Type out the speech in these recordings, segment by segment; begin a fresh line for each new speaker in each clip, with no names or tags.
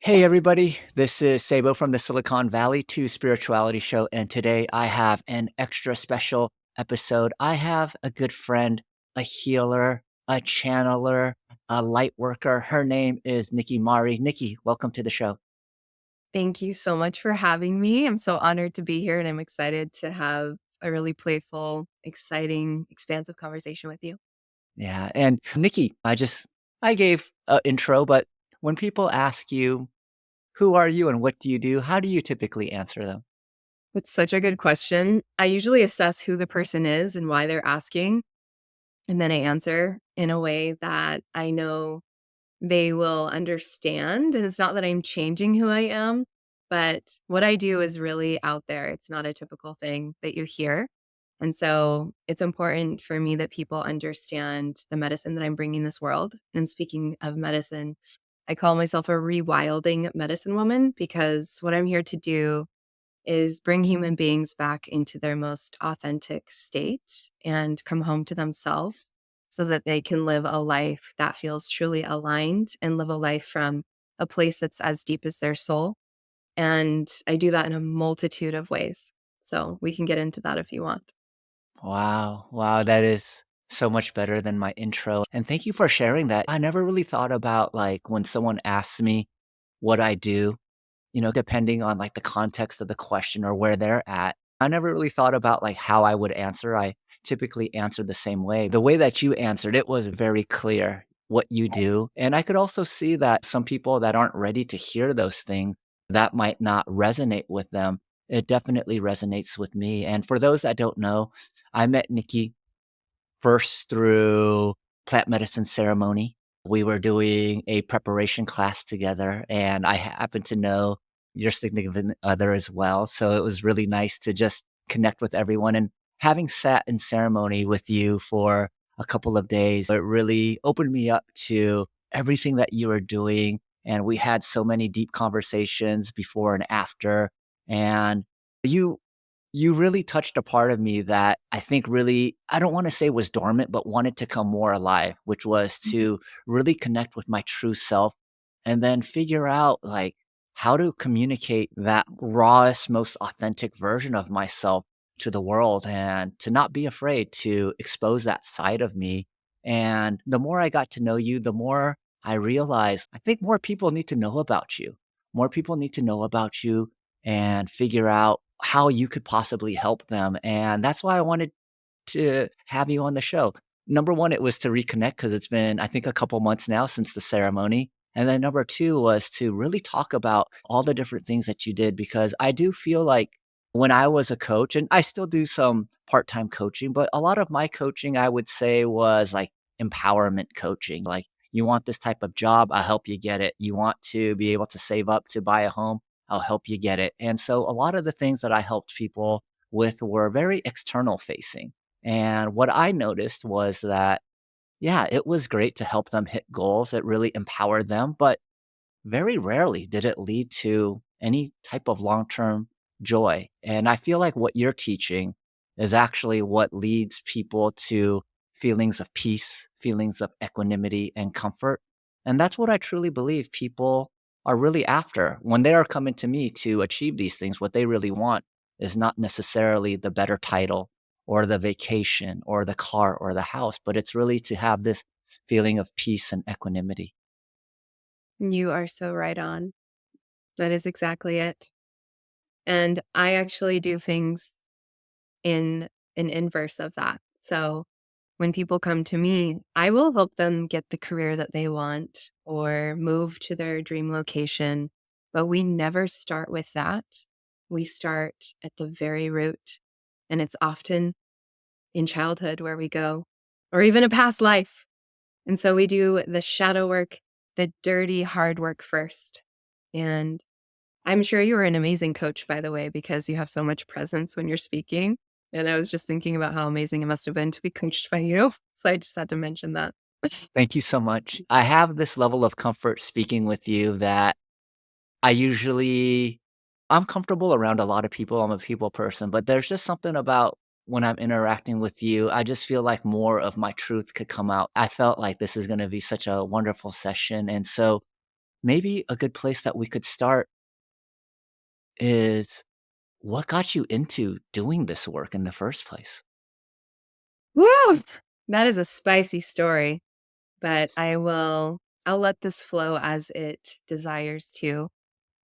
Hey everybody, this is Seibo from the Silicon Valley 2 Spirituality Show, and today I have an extra special episode. I have a good friend, a healer, a channeler, a light worker. Her name is Nikki Mari. Nikki, welcome to the show.
Thank you so much for having me. I'm so honored to be here and I'm excited to have a really playful, exciting, expansive conversation with you.
Yeah, and Nikki, I gave an intro, but when people ask you, who are you and what do you do? How do you typically answer them?
It's such a good question. I usually assess who the person is and why they're asking, and then I answer in a way that I know they will understand. And it's not that I'm changing who I am, but what I do is really out there. It's not a typical thing that you hear. And so it's important for me that people understand the medicine that I'm bringing this world. And speaking of medicine, I call myself a rewilding medicine woman because what I'm here to do is bring human beings back into their most authentic state and come home to themselves so that they can live a life that feels truly aligned and live a life from a place that's as deep as their soul. And I do that in a multitude of ways. So we can get into that if you want.
Wow. Wow, that is so much better than my intro. And thank you for sharing that. I never really thought about like when someone asks me what I do, depending on like the context of the question or where they're at. I never really thought about like how I would answer. I typically answer the same way. The way that you answered it was very clear what you do. And I could also see that some people that aren't ready to hear those things, that might not resonate with them. It definitely resonates with me. And for those that don't know, I met Nikki first through plant medicine ceremony. We were doing a preparation class together, and I happen to know your significant other as well. So it was really nice to just connect with everyone. And having sat in ceremony with you for a couple of days, it really opened me up to everything that you were doing. And we had so many deep conversations before and after. And you you really touched a part of me that I think really, I don't want to say was dormant, but wanted to come more alive, which was to really connect with my true self and then figure out like how to communicate that rawest, most authentic version of myself to the world and to not be afraid to expose that side of me. And the more I got to know you, the more I realized I think more people need to know about you. More people need to know about you and figure out how you could possibly help them. And that's why I wanted to have you on the show. Number one, it was to reconnect because it's been, I think, a couple months now since the ceremony. And then number two was to really talk about all the different things that you did because I do feel like when I was a coach, and I still do some part time coaching, but a lot of my coaching, I would say, was like empowerment coaching. Like, you want this type of job, I'll help you get it. You want to be able to save up to buy a home, I'll help you get it. And so a lot of the things that I helped people with were very external facing. And what I noticed was that, yeah, it was great to help them hit goals. It really empowered them, but very rarely did it lead to any type of long term joy. And I feel like what you're teaching is actually what leads people to feelings of peace, feelings of equanimity and comfort. And that's what I truly believe people are really after. When they are coming to me to achieve these things, what they really want is not necessarily the better title or the vacation or the car or the house, but it's really to have this feeling of peace and equanimity.
You are so right on. That is exactly it. And I actually do things in an inverse of that. So when people come to me, I will help them get the career that they want or move to their dream location. But we never start with that. We start at the very root. And it's often in childhood where we go, or even a past life. And so we do the shadow work, the dirty, hard work first. And I'm sure you were an amazing coach, by the way, because you have so much presence when you're speaking. And I was just thinking about how amazing it must have been to be coached by you. So I just had to mention that.
Thank you so much. I have this level of comfort speaking with you that I usually I'm comfortable around a lot of people. I'm a people person, but there's just something about when I'm interacting with you, I just feel like more of my truth could come out. I felt like this is going to be such a wonderful session. And so maybe a good place that we could start is what got you into doing this work in the first place?
Woo! That is a spicy story, but I'll let this flow as it desires to.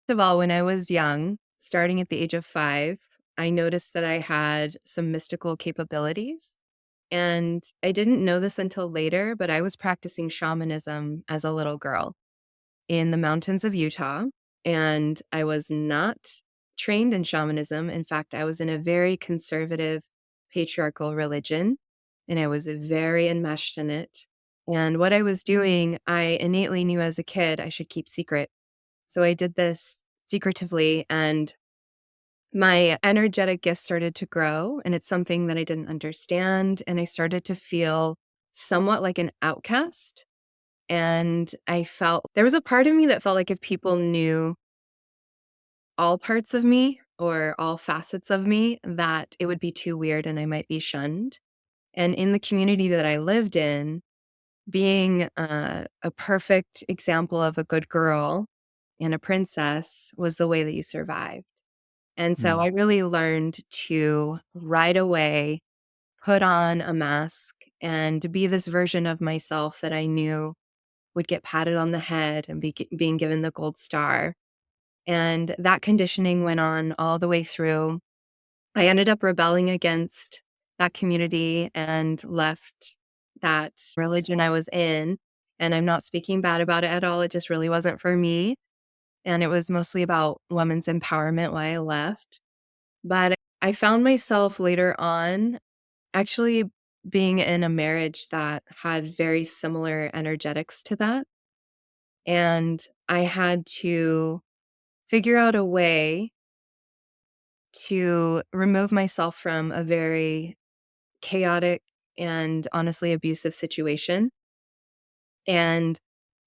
First of all, when I was young, starting at the age of 5, I noticed that I had some mystical capabilities. And I didn't know this until later, but I was practicing shamanism as a little girl in the mountains of Utah. And I was not trained in shamanism. In fact, I was in a very conservative patriarchal religion, and I was very enmeshed in it. And what I was doing, I innately knew as a kid I should keep secret. So I did this secretively, and my energetic gift started to grow, and it's something that I didn't understand, and I started to feel somewhat like an outcast, and I felt there was a part of me that felt like if people knew all parts of me or all facets of me, that it would be too weird and I might be shunned. And in the community that I lived in, being a perfect example of a good girl and a princess was the way that you survived. And so
Mm,
I really learned to right away put on a mask and to be this version of myself that I knew would get patted on the head and being given the gold star. And that conditioning went on all the way through. I ended up rebelling against that community and left that religion I was in. And I'm not speaking bad about it at all. It just really wasn't for me. And it was mostly about women's empowerment why I left. But I found myself later on actually being in a marriage that had very similar energetics to that. And I had to figure out a way to remove myself from a very chaotic and honestly abusive situation. And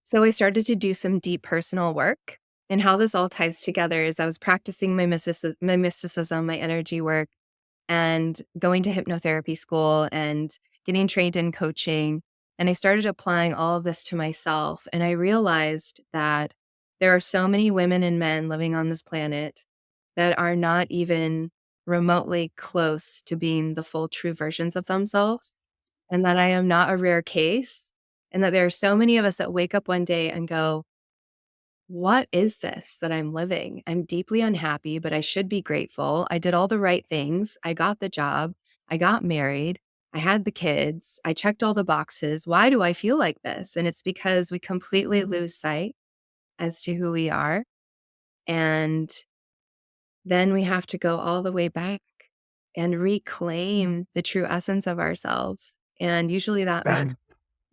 so I started to do some deep personal work. And how this all ties together is I was practicing my mysticism, my energy work, and going to hypnotherapy school and getting trained in coaching. And I started applying all of this to myself. And I realized that there are so many women and men living on this planet that are not even remotely close to being the full true versions of themselves. And that I am not a rare case. And that there are so many of us that wake up one day and go, what is this that I'm living? I'm deeply unhappy, but I should be grateful. I did all the right things. I got the job. I got married. I had the kids. I checked all the boxes. Why do I feel like this? And it's because we completely lose sight as to who we are. And then we have to go all the way back and reclaim the true essence of ourselves. And usually that means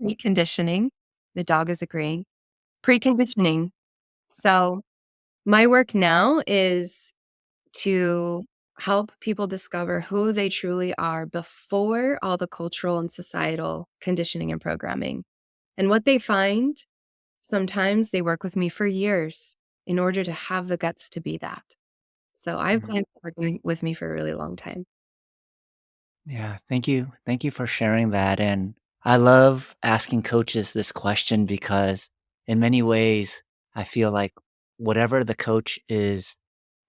reconditioning. The dog is agreeing. Preconditioning. So my work now is to help people discover who they truly are before all the cultural and societal conditioning and programming. And what they find, sometimes they work with me for years in order to have the guts to be that. So I've
mm.
clients working with me for a really long time.
Yeah, thank you. Thank you for sharing that. And I love asking coaches this question because, in many ways, I feel like whatever the coach is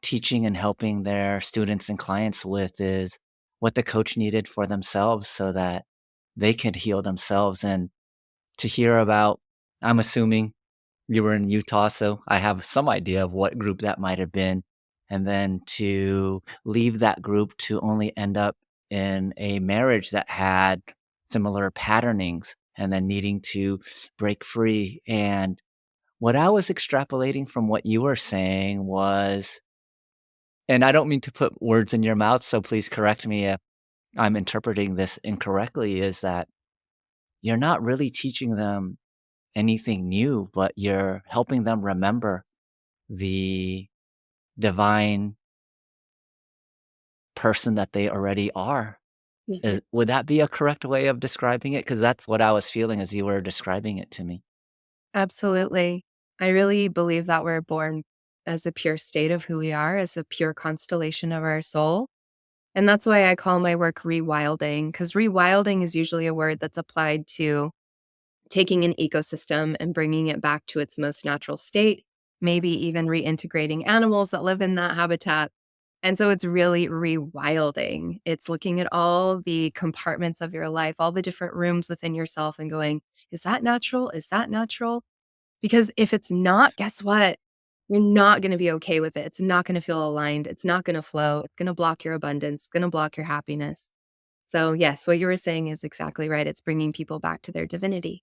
teaching and helping their students and clients with is what the coach needed for themselves so that they could heal themselves. And to hear about, I'm assuming you were in Utah, so I have some idea of what group that might have been. And then to leave that group to only end up in a marriage that had similar patternings and then needing to break free. And what I was extrapolating from what you were saying was, and I don't mean to put words in your mouth, so please correct me if I'm interpreting this incorrectly, is that you're not really teaching them anything new, but you're helping them remember the divine person that they already are.
Mhm.
Would that be a correct way of describing it? Because that's what I was feeling as you were describing it to me.
Absolutely. I really believe that we're born as a pure state of who we are, as a pure constellation of our soul. And that's why I call my work rewilding, because rewilding is usually a word that's applied to taking an ecosystem and bringing it back to its most natural state, maybe even reintegrating animals that live in that habitat. And so it's really rewilding. It's looking at all the compartments of your life, all the different rooms within yourself and going, is that natural? Is that natural? Because if it's not, guess what? You're not going to be okay with it. It's not going to feel aligned. It's not going to flow. It's going to block your abundance. It's going to block your happiness. So, yes, what you were saying is exactly right. It's bringing people back to their divinity.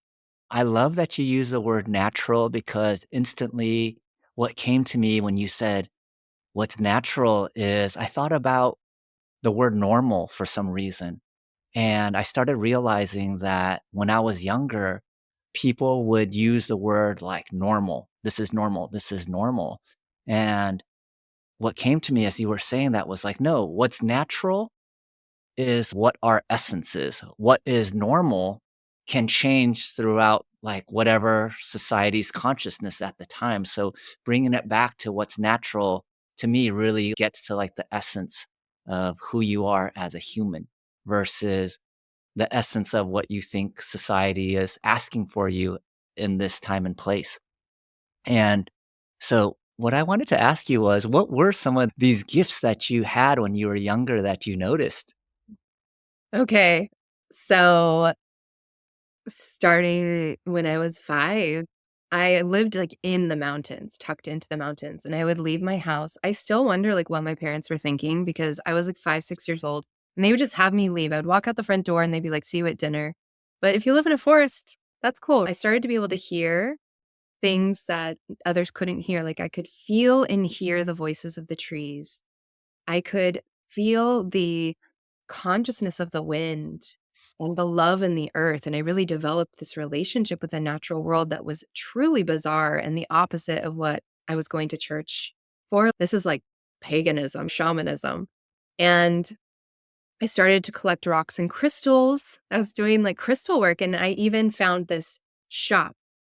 I love that you use the word natural because instantly what came to me when you said what's natural is I thought about the word normal for some reason. And I started realizing that when I was younger, people would use the word like normal. This is normal. This is normal. And what came to me as you were saying that was like, no, what's natural is what our essence is. What is normal can change throughout like whatever society's consciousness at the time. So bringing it back to what's natural to me really gets to like the essence of who you are as a human versus the essence of what you think society is asking for you in this time and place. And so what I wanted to ask you was what were some of these gifts that you had when you were younger that you noticed?
Okay. So, starting when I was 5, I lived, like, in the mountains, tucked into the mountains, and I would leave my house. I still wonder, like, what my parents were thinking because I was, like, 5, 6 years old, and they would just have me leave. I would walk out the front door, and they'd be like, "See you at dinner." But if you live in a forest, that's cool. I started to be able to hear things that others couldn't hear, like, I could feel and hear the voices of the trees. I could feel the consciousness of the wind and the love in the earth. And I really developed this relationship with the natural world that was truly bizarre and the opposite of what I was going to church for. This is like paganism, shamanism. And I started to collect rocks and crystals. I was doing like crystal work. And I even found this shop.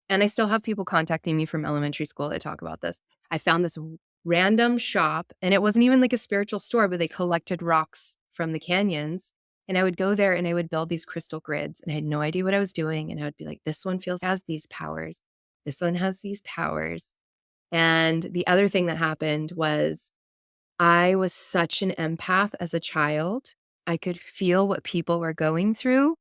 And I still have people contacting me from elementary school that talk about this. I found this random shop, and it wasn't even like a spiritual store, but they collected rocks from the canyons. And I would go there and I would build these crystal grids, and I had no idea what I was doing. And I would be like, this one feels has these powers. This one has these powers. And the other thing that happened was I was such an empath as a child. I could feel what people were going through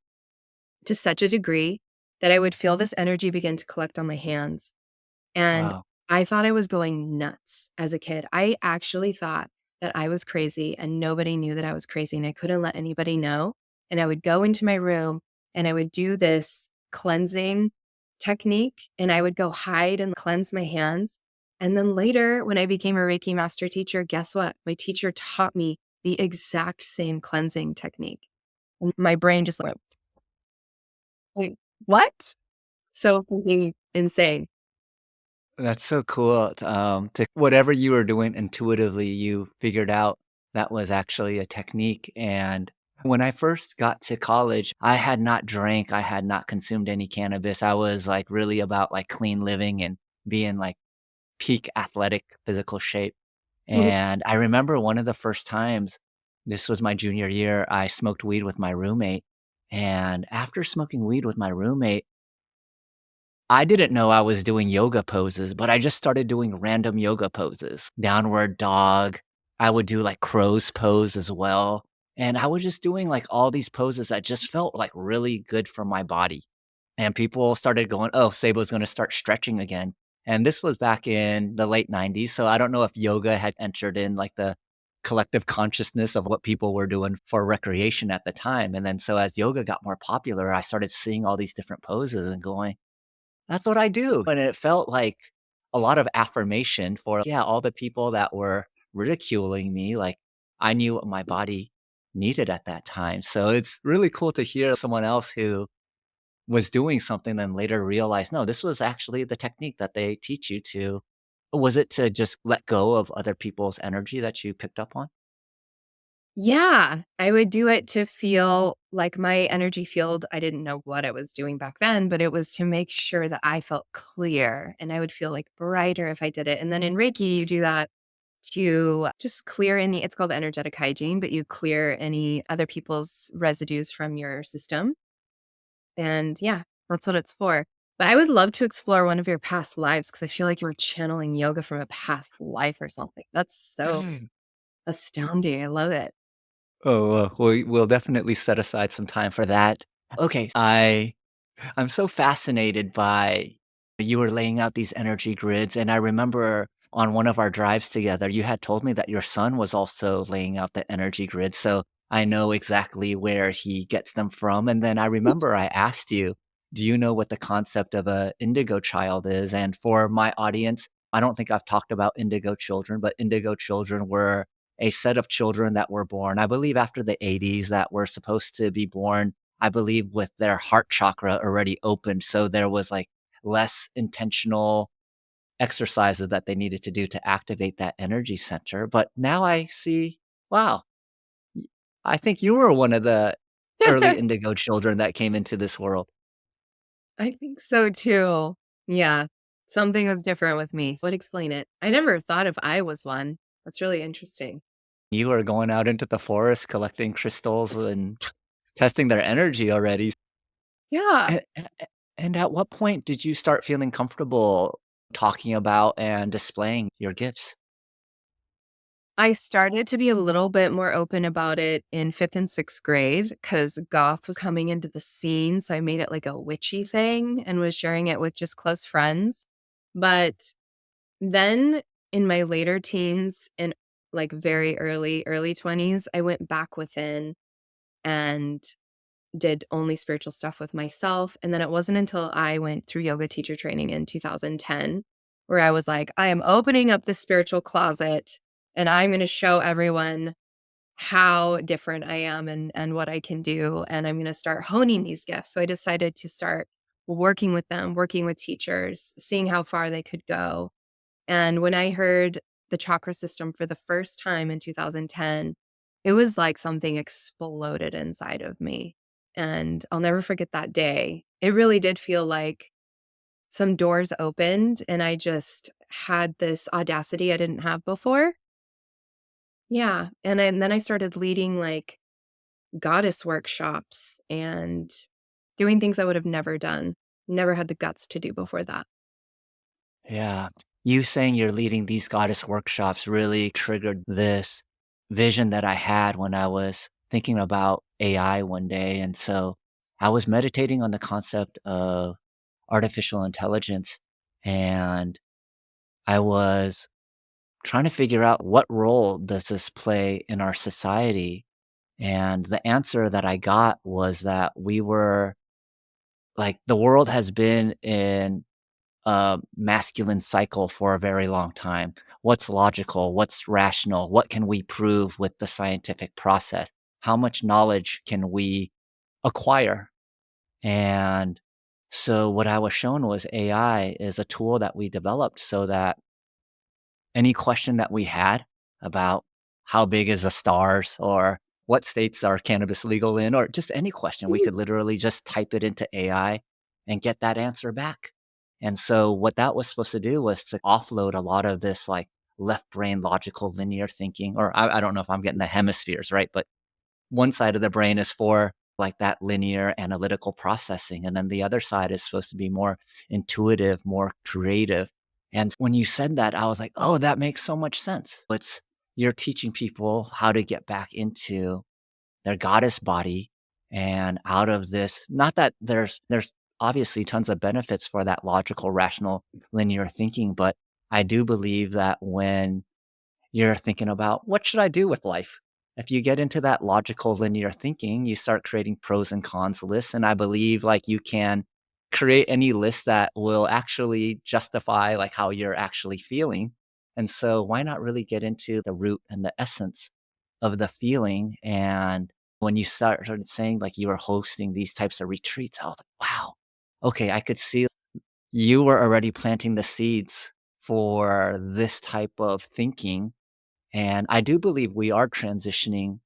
to such a degree that I would feel this energy begin to collect on my hands. And
Wow.
I thought I was going nuts as a kid. I actually thought that I was crazy and nobody knew that I was crazy and I couldn't let anybody know. And I would go into my room and I would do this cleansing technique and I would go hide and cleanse my hands. And then later, when I became a Reiki master teacher, guess what? My teacher taught me the exact same cleansing technique. And my brain just went, wait, what? So fucking insane.
That's so cool, to whatever you were doing intuitively, you figured out that was actually a technique, and when I first got to college, I had not drank, I had not consumed any cannabis, I was, like, really about, like, clean living and being, like, peak athletic physical shape, and I remember one of the first times, this was my junior year, I smoked weed with my roommate, and after smoking weed with my roommate, I didn't know I was doing yoga poses, but I just started doing random yoga poses. Downward dog. I would do like crow's pose as well. And I was just doing like all these poses that just felt like really good for my body. And people started going, oh, Seibo's going to start stretching again. And this was back in the late 90s. So I don't know if yoga had entered in like the collective consciousness of what people were doing for recreation at the time. And then so as yoga got more popular, I started seeing all these different poses and going, that's what I do, and it felt like a lot of affirmation for, yeah, all the people that were ridiculing me, like, I knew what my body needed at that time, so it's really cool to hear someone else who was doing something, then later realized, "No, this was actually the technique that they teach you to." Was it to just let go of other people's energy that you picked up on?
Yeah, I would do it to feel like my energy field I didn't know what I was doing back then, but it was to make sure that I felt clear and I would feel like brighter if I did it. And then in Reiki, you do that to just clear any it's called energetic hygiene, but you clear any other people's residues from your system. And yeah. That's what it's for. But I would love to explore one of your past lives because I feel like you were channeling yoga from a past life or something. That's so
Mm.
astounding. I love it.
Oh, we'll definitely set aside some time for that. Okay, I'm so fascinated by you were laying out these energy grids, and I remember on one of our drives together, you had told me that your son was also laying out the energy grid, so I know exactly where he gets them from, and then I remember I asked you, "Do you know what the concept of a indigo child is?" And for my audience, I don't think I've talked about indigo children, but indigo children were a set of children that were born, I believe after the '80s, that were supposed to be born, I believe, with their heart chakra already opened, so there was, like, less intentional exercises that they needed to do to activate that energy center, but now I see, wow, y I think you were one of the early indigo children that came into this world.
I think so too. Yeah. Something was different with me. Would explain it. I never thought if I was one. That's really interesting.
You were going out into the forest collecting crystals and testing their energy already.
Yeah.
And at what point did you start feeling comfortable talking about and displaying your gifts?
I started to be a little bit more open about it in 5th and 6th grade because goth was coming into the scene. So I made it like a witchy thing and was sharing it with just close friends. But then in my later teens and like very early 20s, I went back within and did only spiritual stuff with myself. And then it wasn't until I went through yoga teacher training in 2010 where I was like, I am opening up this spiritual closet and I'm going to show everyone how different I am and what I can do. And I'm going to start honing these gifts. So I decided to start working with them, working with teachers, seeing how far they could go. And when I heard the chakra system for the first time in 2010, it was like something exploded inside of me. And I'll never forget that day. It really did feel like some doors opened and I just had this audacity I didn't have before. Yeah. And then I started leading like goddess workshops and doing things I would have never done, never had the guts to do before that.
Yeah. You saying you're leading these goddess workshops really triggered this vision that I had when I was thinking about AI one day. And so I was meditating on the concept of artificial intelligence, and I was trying to figure out what role does this play in our society. And the answer that I got was that we were like, the world has been in masculine cycle for a very long time. What's logical? What's rational? What can we prove with the scientific process? How much knowledge can we acquire? And so, what I was shown was AI is a tool that we developed so that any question that we had about how big is the stars or what states are cannabis legal in, or just any question, we could literally just type it into AI and get that answer back. And so what that was supposed to do was to offload a lot of this like left brain logical linear thinking, or I don't know if I'm getting the hemispheres right, but one side of the brain is for like that linear analytical processing. And then the other side is supposed to be more intuitive, more creative. And when you said that, I was like, oh, that makes so much sense. It's you're teaching people how to get back into their goddess body and out of this. Not that there's obviously tons of benefits for that logical, rational, linear thinking, but I do believe that when you're thinking about what should I do with life? If you get into that logical linear thinking, you start creating pros and cons lists. And I believe like you can create any list that will actually justify like how you're actually feeling. And so why not really get into the root and the essence of the feeling? And when you started saying like you were hosting these types of retreats, I was like, wow, okay, I could see you were already planting the seeds for this type of thinking. And I do believe we are transitioning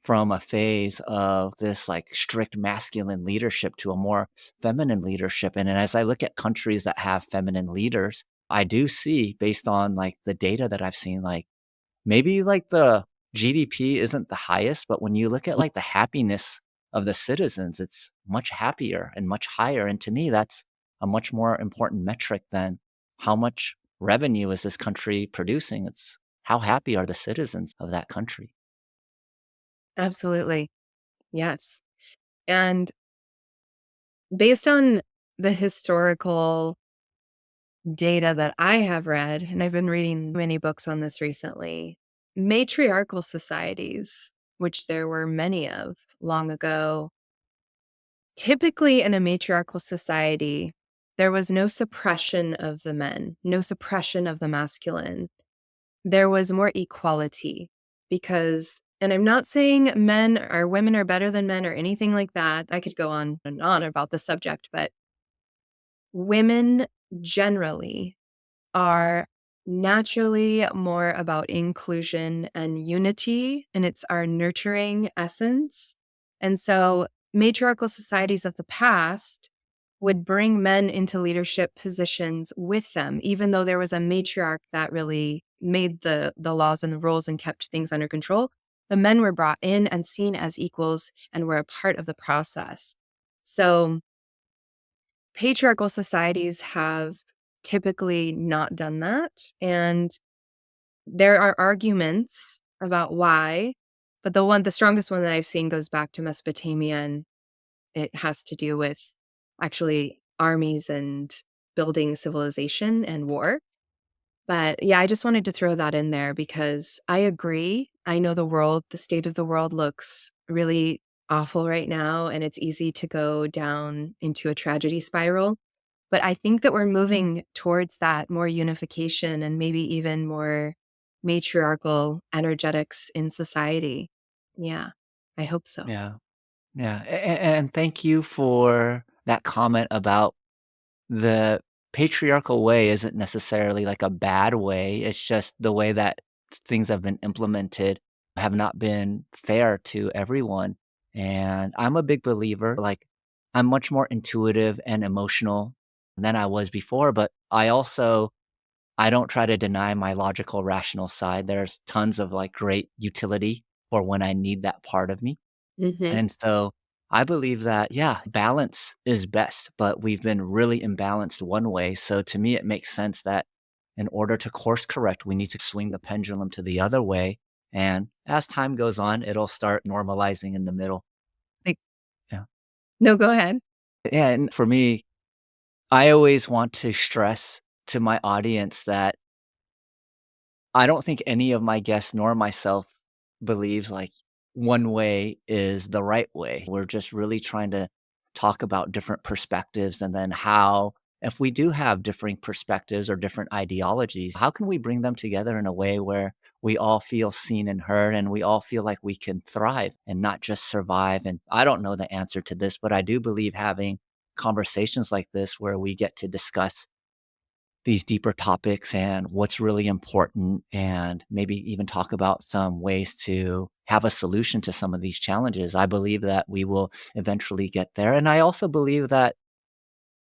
from a phase of this like strict masculine leadership to a more feminine leadership. And as I look at countries that have feminine leaders, I do see based on like the data that I've seen, like maybe like the GDP isn't the highest, but when you look at like the happiness of the citizens, it's much happier and much higher. And to me, that's a much more important metric than how much revenue is this country producing. It's how happy are the citizens of that country.
Absolutely. Yes. And based on the historical data that I have read, and I've been reading many books on this recently, matriarchal societies, which there were many of long ago, typically in a matriarchal society, there was no suppression of the men, no suppression of the masculine. There was more equality because, and I'm not saying men or women are better than men or anything like that. I could go on and on about the subject, but women generally are naturally more about inclusion and unity, and it's our nurturing essence. And so, matriarchal societies of the past would bring men into leadership positions with them, even though there was a matriarch that really made the laws and the rules and kept things under control. The men were brought in and seen as equals and were a part of the process. So, patriarchal societies have typically not done that. And there are arguments about why, but the strongest one that I've seen goes back to Mesopotamia, and it has to do with actually armies and building civilization and war. But yeah, I just wanted to throw that in there because I agree. I know the state of the world looks really awful right now, and it's easy to go down into a tragedy spiral. But I think that we're moving towards that more unification and maybe even more matriarchal energetics in society. Yeah, I hope so.
Yeah. Yeah. And thank you for that comment about the patriarchal way isn't necessarily like a bad way. It's just the way that things have been implemented have not been fair to everyone. And I'm a big believer, like, I'm much more intuitive and emotional than I was before, but I don't try to deny my logical, rational side. There's tons of like great utility for when I need that part of me.
Hmm.
And so I believe that, yeah, balance is best, but we've been really imbalanced one way. So to me, it makes sense that in order to course correct, we need to swing the pendulum to the other way. And as time goes on, it'll start normalizing in the middle. Think, yeah.
No, go ahead.
Yeah. And for me, I always want to stress to my audience that I don't think any of my guests nor myself believes like one way is the right way. We're just really trying to talk about different perspectives and then how, if we do have differing perspectives or different ideologies, how can we bring them together in a way where we all feel seen and heard and we all feel like we can thrive and not just survive? And I don't know the answer to this, but I do believe having conversations like this where we get to discuss these deeper topics and what's really important, and maybe even talk about some ways to have a solution to some of these challenges. I believe that we will eventually get there. And I also believe that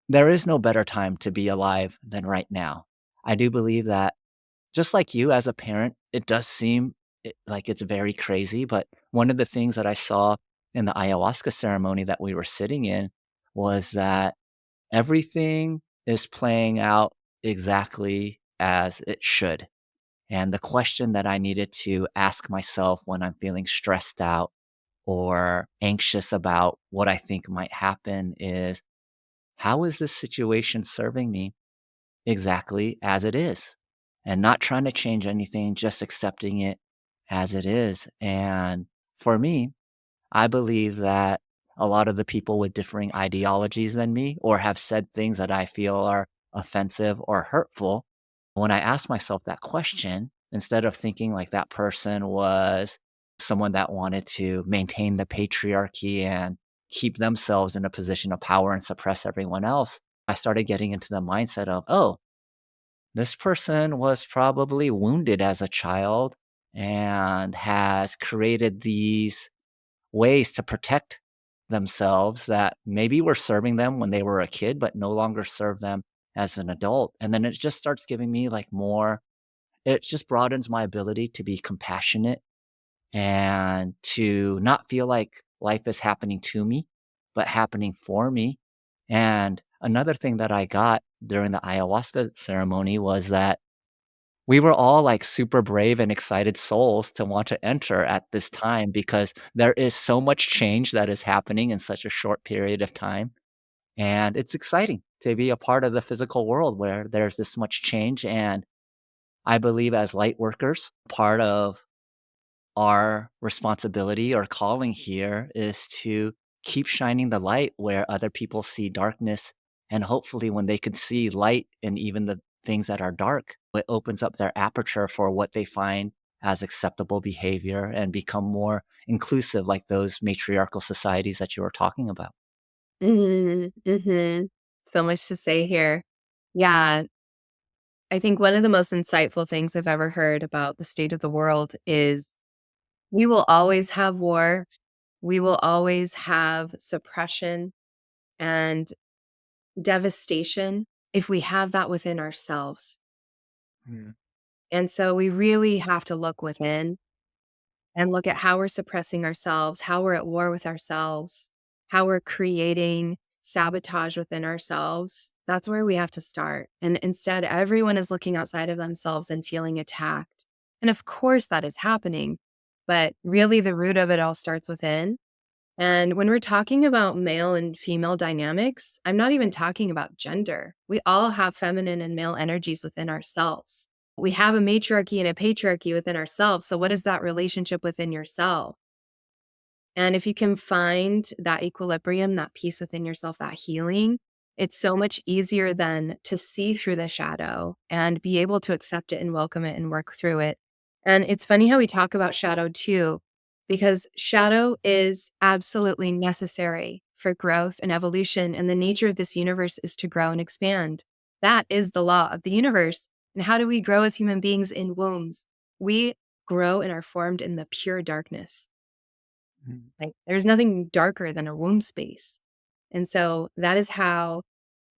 there is no better time to be alive than right now. I do believe that just like you as a parent, it does seem like it's very crazy. But one of the things that I saw in the ayahuasca ceremony that we were sitting in was that everything is playing out exactly as it should. And the question that I needed to ask myself when I'm feeling stressed out or anxious about what I think might happen is, how is this situation serving me exactly as it is? And not trying to change anything, just accepting it as it is. And for me, I believe that a lot of the people with differing ideologies than me or have said things that I feel are offensive or hurtful, when I ask myself that question, instead of thinking like that person was someone that wanted to maintain the patriarchy and keep themselves in a position of power and suppress everyone else, I started getting into the mindset of, oh, this person was probably wounded as a child and has created these ways to protect themselves that maybe were serving them when they were a kid, but no longer serve them as an adult. And then it just starts giving me like more, it just broadens my ability to be compassionate and to not feel like life is happening to me, but happening for me. And another thing that I got during the ayahuasca ceremony was that we were all like super brave and excited souls to want to enter at this time because there is so much change that is happening in such a short period of time. And it's exciting to be a part of the physical world where there's this much change. And I believe as light workers, part of our responsibility or calling here is to keep shining the light where other people see darkness. And hopefully, when they can see light and even the things that are dark, it opens up their aperture for what they find as acceptable behavior and become more inclusive, like those matriarchal societies that you were talking about.
Mhm, mhm. So much to say here. Yeah, I think one of the most insightful things I've ever heard about the state of the world is we will always have war. We will always have suppression and devastation if we have that within ourselves.
Mm,
And so we really have to look within and look at how we're suppressing ourselves, how we're at war with ourselves, how we're creating sabotage within ourselves. That's where we have to start. And instead, everyone is looking outside of themselves and feeling attacked. And of course, that is happening. But really, the root of it all starts within. And when we're talking about male and female dynamics, I'm not even talking about gender. We all have feminine and male energies within ourselves. We have a matriarchy and a patriarchy within ourselves. So, what is that relationship within yourself? And if you can find that equilibrium, that peace within yourself, that healing, it's so much easier then to see through the shadow and be able to accept it and welcome it and work through it. And it's funny how we talk about shadow too, because shadow is absolutely necessary for growth and evolution. And the nature of this universe is to grow and expand. That is the law of the universe. And how do we grow as human beings in wombs? We grow and are formed in the pure darkness.
mm.
Like, there's nothing darker than a womb space. And so that is how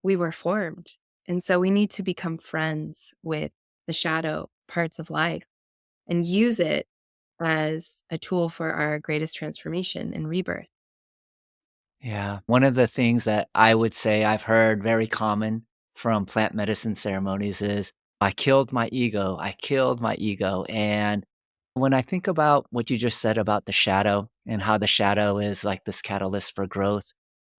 we were formed. And so we need to become friends with the shadow parts of life and use it as a tool for our greatest transformation and rebirth.
Yeah. One of the things that I would say I've heard very common from plant medicine ceremonies is, I killed my ego. I killed my ego. And when I think about what you just said about the shadow and how the shadow is like this catalyst for growth,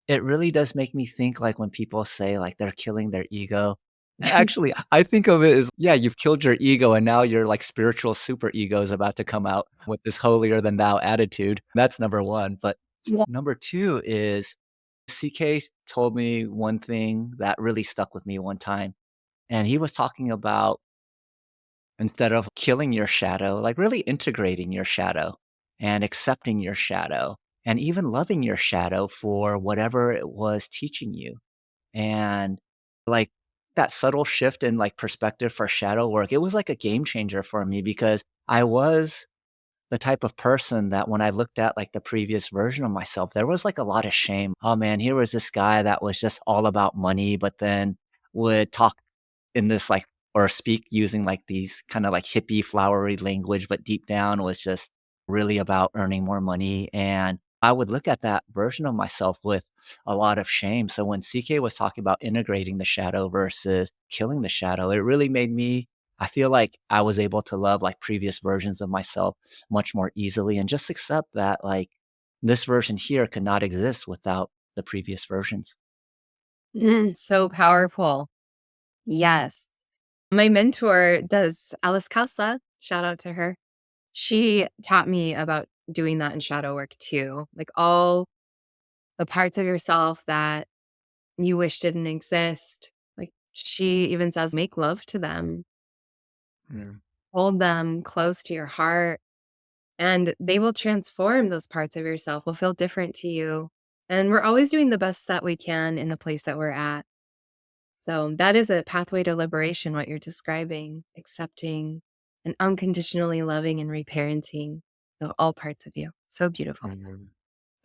it really does make me think like when people say like they're killing their ego. Actually, I think of it as, yeah, you've killed your ego and now your like spiritual super ego is about to come out with this holier than thou attitude. That's number one. But
Yeah.
number two is CK told me one thing that really stuck with me one time. And he was talking about instead of killing your shadow, like really integrating your shadow and accepting your shadow and even loving your shadow for whatever it was teaching you. And like that subtle shift in like perspective for shadow work, it was like a game changer for me because I was the type of person that when I looked at like the previous version of myself, there was like a lot of shame. Oh man, here was this guy that was just all about money, but then would talk in this like or speak using like these kind of like hippie flowery language, but deep down was just really about earning more money. And I would look at that version of myself with a lot of shame. So when CK was talking about integrating the shadow versus killing the shadow, it really made me, I feel like I was able to love like previous versions of myself much more easily and just accept that like this version here could not exist without the previous versions.
So powerful. Yes. My mentor does Alice Casa. Shout out to her. She taught me about doing that in shadow work too. Like all the parts of yourself that you wish didn't exist. Like she even says, make love to them,
Mm,
hold them close to your heart, and they will transform those parts of yourself, will feel different to you. And we're always doing the best that we can in the place that we're at. So that is a pathway to liberation, what you're describing, accepting and unconditionally loving and reparenting all parts of you. So beautiful.
mm.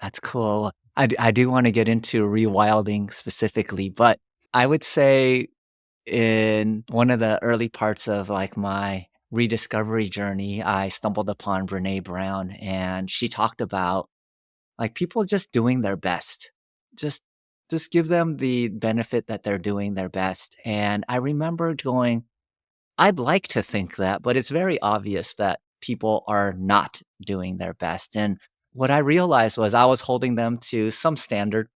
That's cool. I do wanna get into rewilding specifically, but I would say in one of the early parts of, like, my rediscovery journey, I stumbled upon Brené Brown, and she talked about, like, people just doing their best. just just give them the benefit that they're doing their best. And I remember going, I'd like to think that, but it's very obvious that people are not doing their best. And what I realized was I was holding them to some standard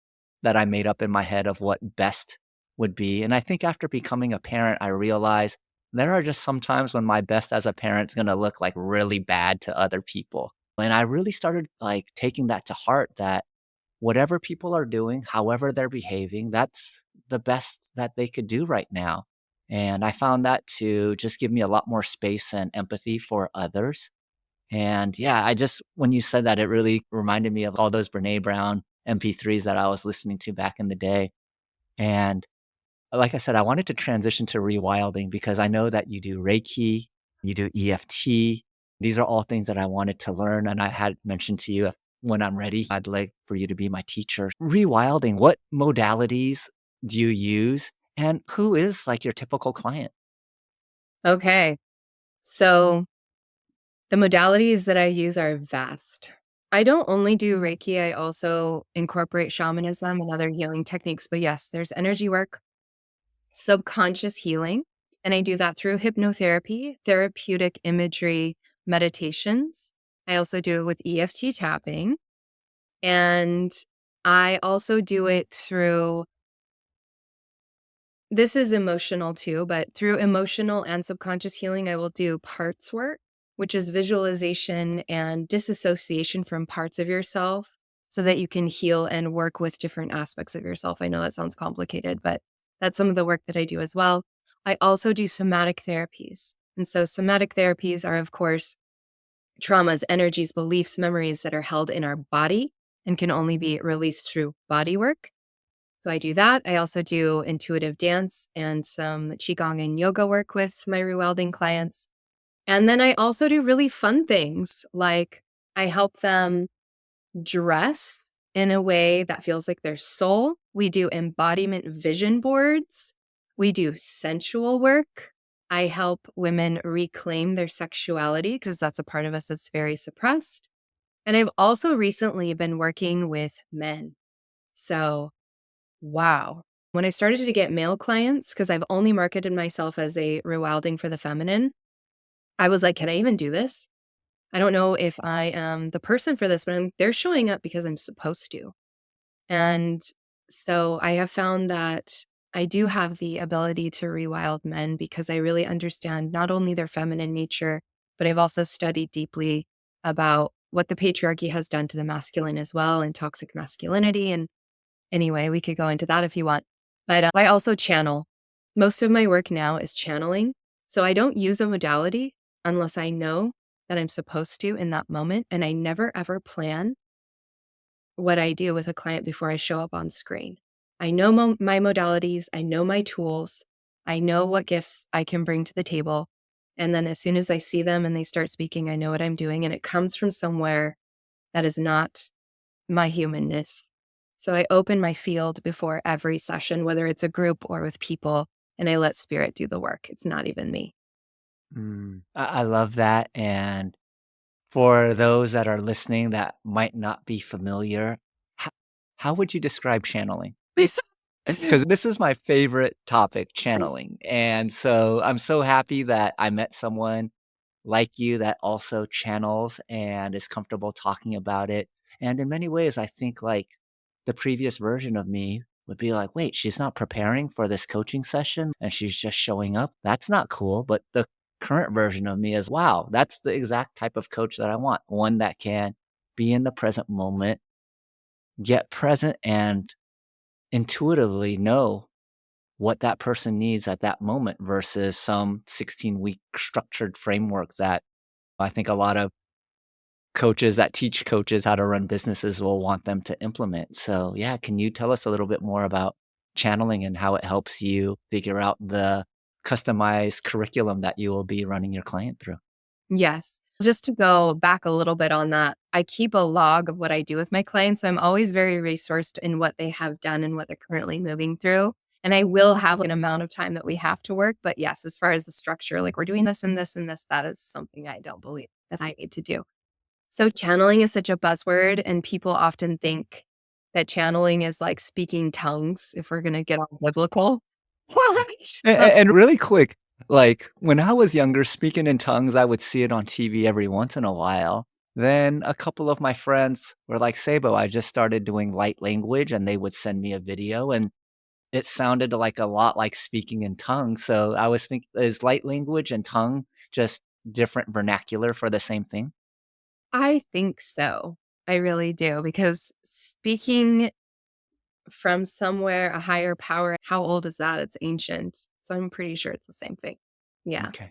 that I made up in my head of what best would be. And I think after becoming a parent, I realized there are just some times when my best as a parent is going to look like really bad to other people. And I really started like taking that to heart that whatever people are doing, however they're behaving, that's the best that they could do right now. And I found that to just give me a lot more space and empathy for others. And yeah, I just, when you said that, it really reminded me of all those Brene Brown MP3s that I was listening to back in the day. And like I said, I wanted to transition to rewilding because I know that you do Reiki, you do EFT. These are all things that I wanted to learn. And I had mentioned to you when I'm ready, I'd like for you to be my teacher. Rewilding, what modalities do you use? And who is like your typical client?
Okay. So the modalities that I use are vast. I don't only do Reiki, I also incorporate shamanism and other healing techniques. But yes, there's energy work, subconscious healing, and I do that through hypnotherapy, therapeutic imagery, meditations. I also do it with EFT tapping, and I also do it through this is emotional too, but through emotional and subconscious healing, I will do parts work, which is visualization and disassociation from parts of yourself so that you can heal and work with different aspects of yourself. I know that sounds complicated, but that's some of the work that I do as well. I also do somatic therapies. And so somatic therapies are, of course, traumas, energies, beliefs, memories that are held in our body and can only be released through body work. So I do that. I also do intuitive dance and some qigong and yoga work with my rewilding clients. And then I also do really fun things like I help them dress in a way that feels like their soul. We do embodiment vision boards. We do sensual work. I help women reclaim their sexuality because that's a part of us that's very suppressed. And I've also recently been working with men. So wow. When I started to get male clients, because I've only marketed myself as a rewilding for the feminine, I was like, can I even do this? I don't know if I am the person for this, but they're showing up because I'm supposed to. And so I have found that I do have the ability to rewild men because I really understand not only their feminine nature, but I've also studied deeply about what the patriarchy has done to the masculine as well and toxic masculinity. And anyway, we could go into that if you want. But I also channel. Most of my work now is channeling. So I don't use a modality unless I know that I'm supposed to in that moment. And I never ever plan what I do with a client before I show up on screen. I know my modalities, I know my tools, I know what gifts I can bring to the table. And then as soon as I see them and they start speaking, I know what I'm doing. And it comes from somewhere that is not my humanness. So I open my field before every session, whether it's a group or with people, and I let spirit do the work. It's not even me.
I love that. And for those that are listening that might not be familiar, how, how would you describe channeling? Because this is my favorite topic,
Yes.
channeling. And so I'm so happy that I met someone like you that also channels and is comfortable talking about it. And in many ways, I think like the previous version of me would be like, wait, she's not preparing for this coaching session and she's just showing up. That's not cool. But the current version of me is, wow, that's the exact type of coach that I want. One that can be in the present moment, get present and intuitively know what that person needs at that moment versus some 16-week structured framework that I think a lot of coaches that teach coaches how to run businesses will want them to implement. So, yeah, can you tell us a little bit more about channeling and how it helps you figure out the customized curriculum that you will be running your client through?
Yes. Just to go back a little bit on that, I keep a log of what I do with my clients. So I'm always very resourced in what they have done and what they're currently moving through. And I will have an amount of time that we have to work. But yes, as far as the structure, like we're doing this and this and this, that is something I don't believe that I need to do. So channeling is such a buzzword, and people often think that channeling is like speaking tongues, if we're gonna get all biblical. Uh,
And really quick, like, when I was younger, speaking in tongues, I would see it on TV every once in a while. Then a couple of my friends were like, "Seibo, I just started doing light language," and they would send me a video, and it sounded like a lot like speaking in tongues. So I was thinking, is light language and tongue just different vernacular for the same thing?
I think so. I really do, because speaking from somewhere, a higher power, how old is that? It's ancient. So I'm pretty sure it's the same thing. Yeah.
Okay.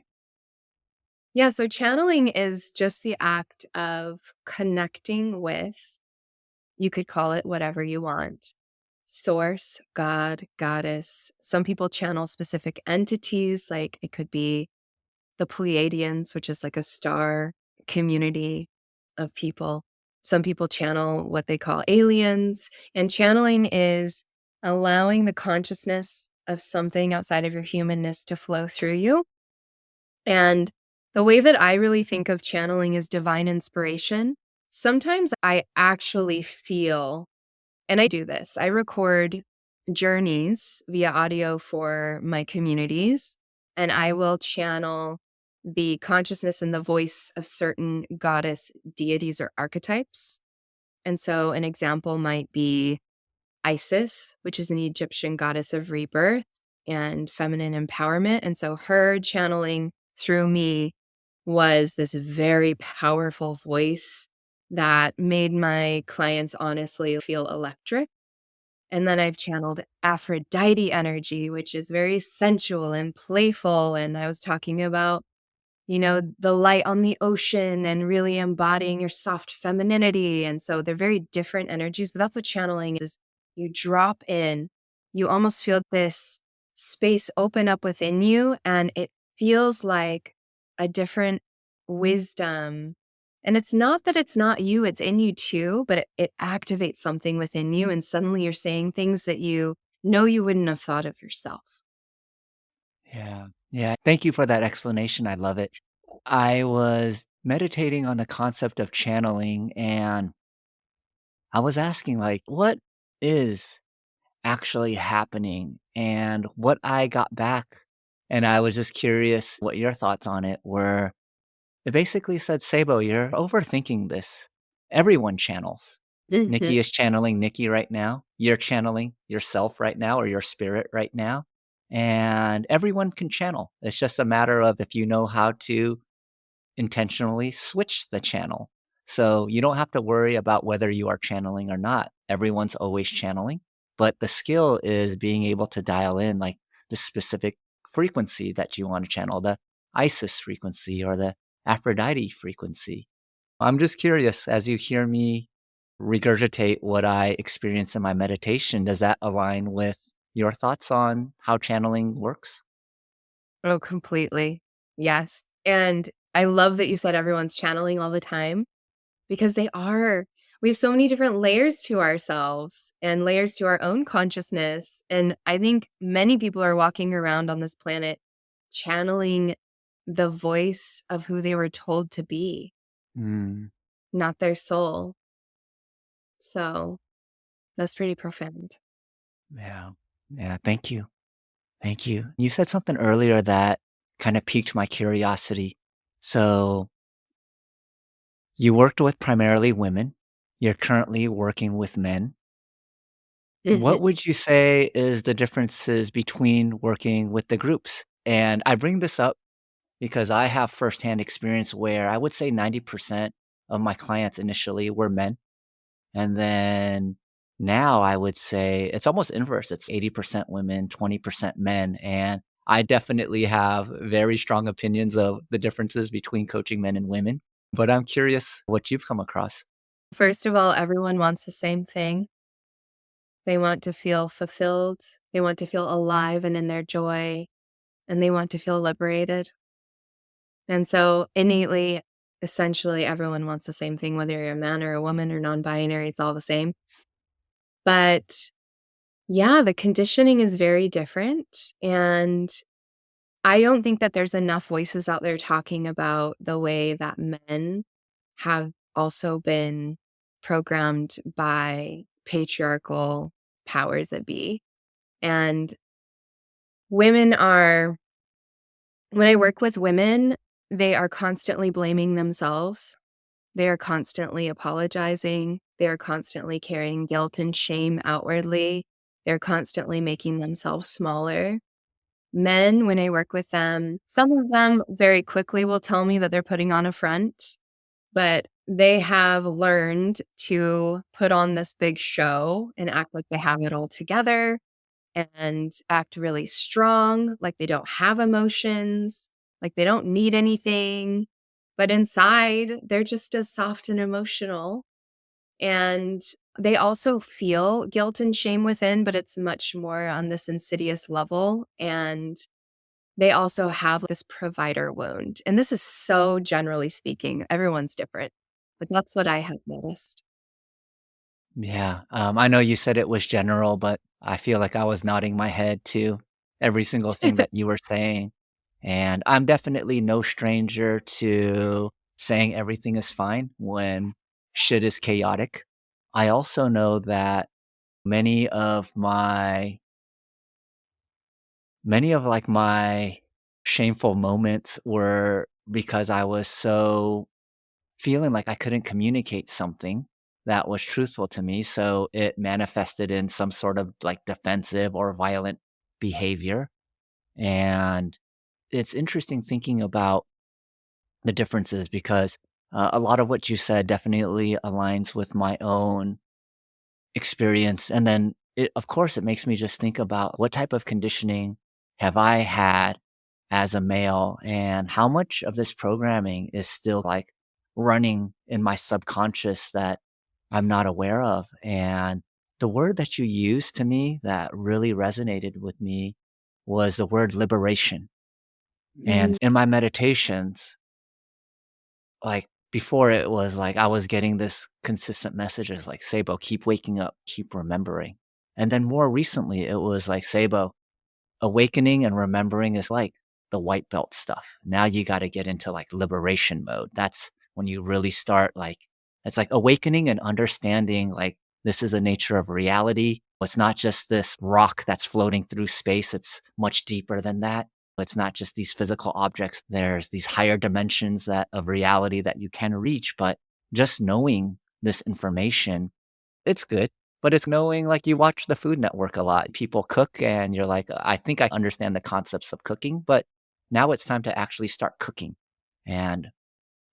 Yeah, so channeling is just the act of connecting with, you could call it whatever you want, source, God, goddess. Some people channel specific entities, like it could be the Pleiadians, which is like a star community of people. Some people channel what they call aliens, and channeling is allowing the consciousness of something outside of your humanness to flow through you. And the way that I really think of channeling is divine inspiration. Sometimes I actually feel, and I do this, I record journeys via audio for my communities, and I will channel the consciousness and the voice of certain goddess deities or archetypes. And so an example might be Isis, which is an Egyptian goddess of rebirth and feminine empowerment. And so her channeling through me was this very powerful voice that made my clients honestly feel electric. And then I've channeled Aphrodite energy, which is very sensual and playful. And I was talking about, the light on the ocean and really embodying your soft femininity. And so they're very different energies, but that's what channeling is. You drop in, you almost feel this space open up within you, and it feels like a different wisdom. And it's not that it's not you, it's in you too, but it activates something within you. And suddenly you're saying things that you know you wouldn't have thought of yourself.
Yeah. Yeah. Thank you for that explanation. I love it. I was meditating on the concept of channeling and I was asking, like, what is actually happening? And what I got back, and I was just curious what your thoughts on it were. It basically said, Sabo, you're overthinking this. Everyone channels.
Mhm.
Nikki is channeling Nikki right now. You're channeling yourself right now or your spirit right now. And everyone can channel. It's just a matter of if you know how to intentionally switch the channel. So you don't have to worry about whether you are channeling or not. Everyone's always channeling, but the skill is being able to dial in like the specific frequency that you want to channel, the Isis frequency or the Aphrodite frequency. I'm just curious as you hear me regurgitate what I experience in my meditation, does that align with your thoughts on how channeling works?
Oh, completely. Yes. And I love that you said everyone's channeling all the time, because they are. We have so many different layers to ourselves and layers to our own consciousness. And I think many people are walking around on this planet channeling the voice of who they were told to be,
Mm,
not their soul. So that's pretty profound.
yeah. Yeah. Thank you. Thank you. You said something earlier that kind of piqued my curiosity. So, you worked with primarily women. You're currently working with men. What would you say is the differences between working with the groups? And I bring this up because I have firsthand experience where I would say 90% of my clients initially were men. And then now I would say it's almost inverse. It's 80% women, 20% men. And I definitely have very strong opinions of the differences between coaching men and women. But I'm curious what you've come across.
First of all, everyone wants the same thing. They want to feel fulfilled. They want to feel alive and in their joy, and they want to feel liberated. And so innately, essentially, everyone wants the same thing, whether you're a man or a woman or non binary, it's all the same. But yeah, the conditioning is very different. And I don't think that there's enough voices out there talking about the way that men have also been programmed by patriarchal powers that be. And women are when I work with women, they are constantly blaming themselves. They are constantly apologizing. They are constantly carrying guilt and shame outwardly. They're constantly making themselves smaller. Men, when I work with them, some of them very quickly will tell me that they're putting on a front, but they have learned to put on this big show and act like they have it all together and act really strong, like they don't have emotions, like they don't need anything. But inside, they're just as soft and emotional. And they also feel guilt and shame within, but it's much more on this insidious level. And they also have this provider wound. And this is so generally speaking, everyone's different, but that's what I have noticed.
Yeah, I know you said it was general, but I feel like I was nodding my head to every single thing that you were saying, and I'm definitely no stranger to saying everything is fine when shit is chaotic. I also know that many of my like, my shameful moments were because I was so feeling like I couldn't communicate something that was truthful to me, so it manifested in some sort of, like, defensive or violent behavior, and it's interesting thinking about the differences because, a lot of what you said definitely aligns with my own experience, and then of course, it makes me just think about what type of conditioning have I had as a male, and how much of this programming is still, like, running in my subconscious that I'm not aware of, and the word that you used to me that really resonated with me was the word liberation, and
Mm,
in my meditations, like, before it was like I was getting this consistent messages like, "Seibo, keep waking up, keep remembering." And then more recently, it was like, "Seibo, awakening and remembering is like the white belt stuff. Now you gotta get into, like, liberation mode." That's when you really start, like it's like awakening and understanding, like, this is the nature of reality. It's not just this rock that's floating through space, it's much deeper than that. It's not just these physical objects. There's these higher dimensions that of reality that you can reach, but just knowing this information, it's good, but it's knowing like you watch the Food Network a lot. People cook and you're like, I think I understand the concepts of cooking, but now it's time to actually start cooking and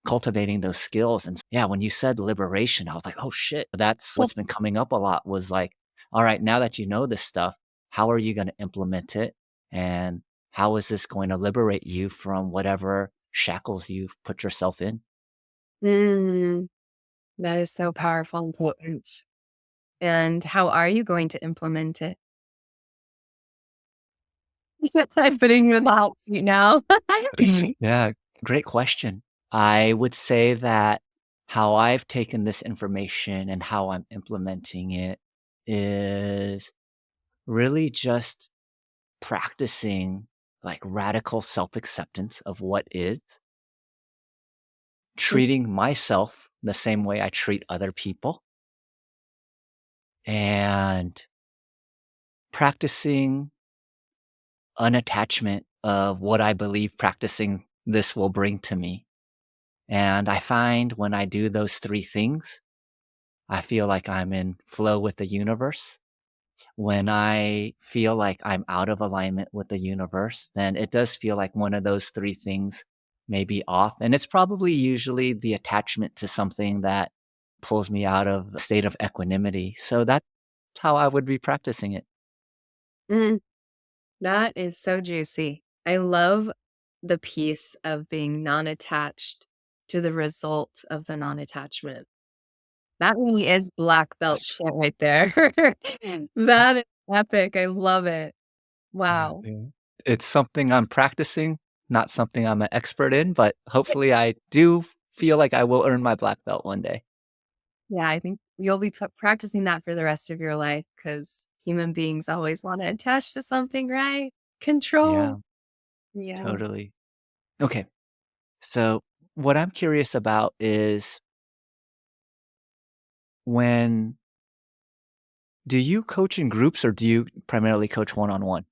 cultivating those skills. And yeah, when you said liberation, I was like, oh shit, that's what's been coming up a lot was like, all right, now that you know this stuff, how are you going to implement it? And how is this going to liberate you from whatever shackles you've put yourself in?
mm, that is so powerful and potent. And how are you going to implement it? I'm putting you in the hot seat now.
Yeah, great question. I would say that how I've taken this information and how I'm implementing it is really just practicing like radical self acceptance of what is, treating myself the same way I treat other people, and practicing unattachment of what I believe practicing this will bring to me. And I find when I do those three things, I feel like I'm in flow with the universe. When I feel like I'm out of alignment with the universe, then it does feel like one of those three things may be off. And it's probably usually the attachment to something that pulls me out of a state of equanimity. So that's how I would be practicing it.
Mm, that is so juicy. I love the piece of being non-attached to the result of the non-attachment. That really is black belt shit right there. That is epic. I love it.
Yeah,
Wow.
yeah. It's something I'm practicing, not something I'm an expert in, but hopefully I do feel like I will earn my black belt one day.
Yeah, I think you'll be practicing that for the rest of your life because human beings always want to attach to something, right?
Yeah,
Control. Yeah.
totally. Okay. So what I'm curious about is when Do you coach in groups or do you primarily coach one-on-one?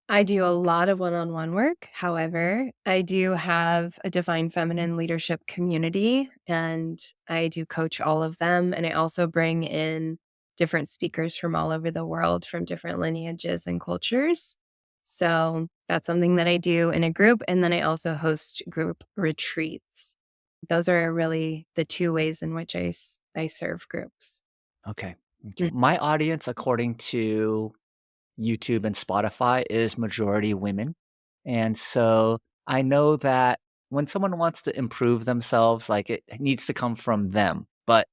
I do a lot of one-on-one work. However, I do have a Divine Feminine Leadership community, and I do coach all of them. And I also bring in different speakers from all over the world, from different lineages and cultures. So that's something that I do in a group. And then I also host group retreats. Those are really the two ways in which I serve groups.
Okay. Okay.
Mm.
My audience, according to YouTube and Spotify, is majority women. And so I know that when someone wants to improve themselves, like it needs to come from them. But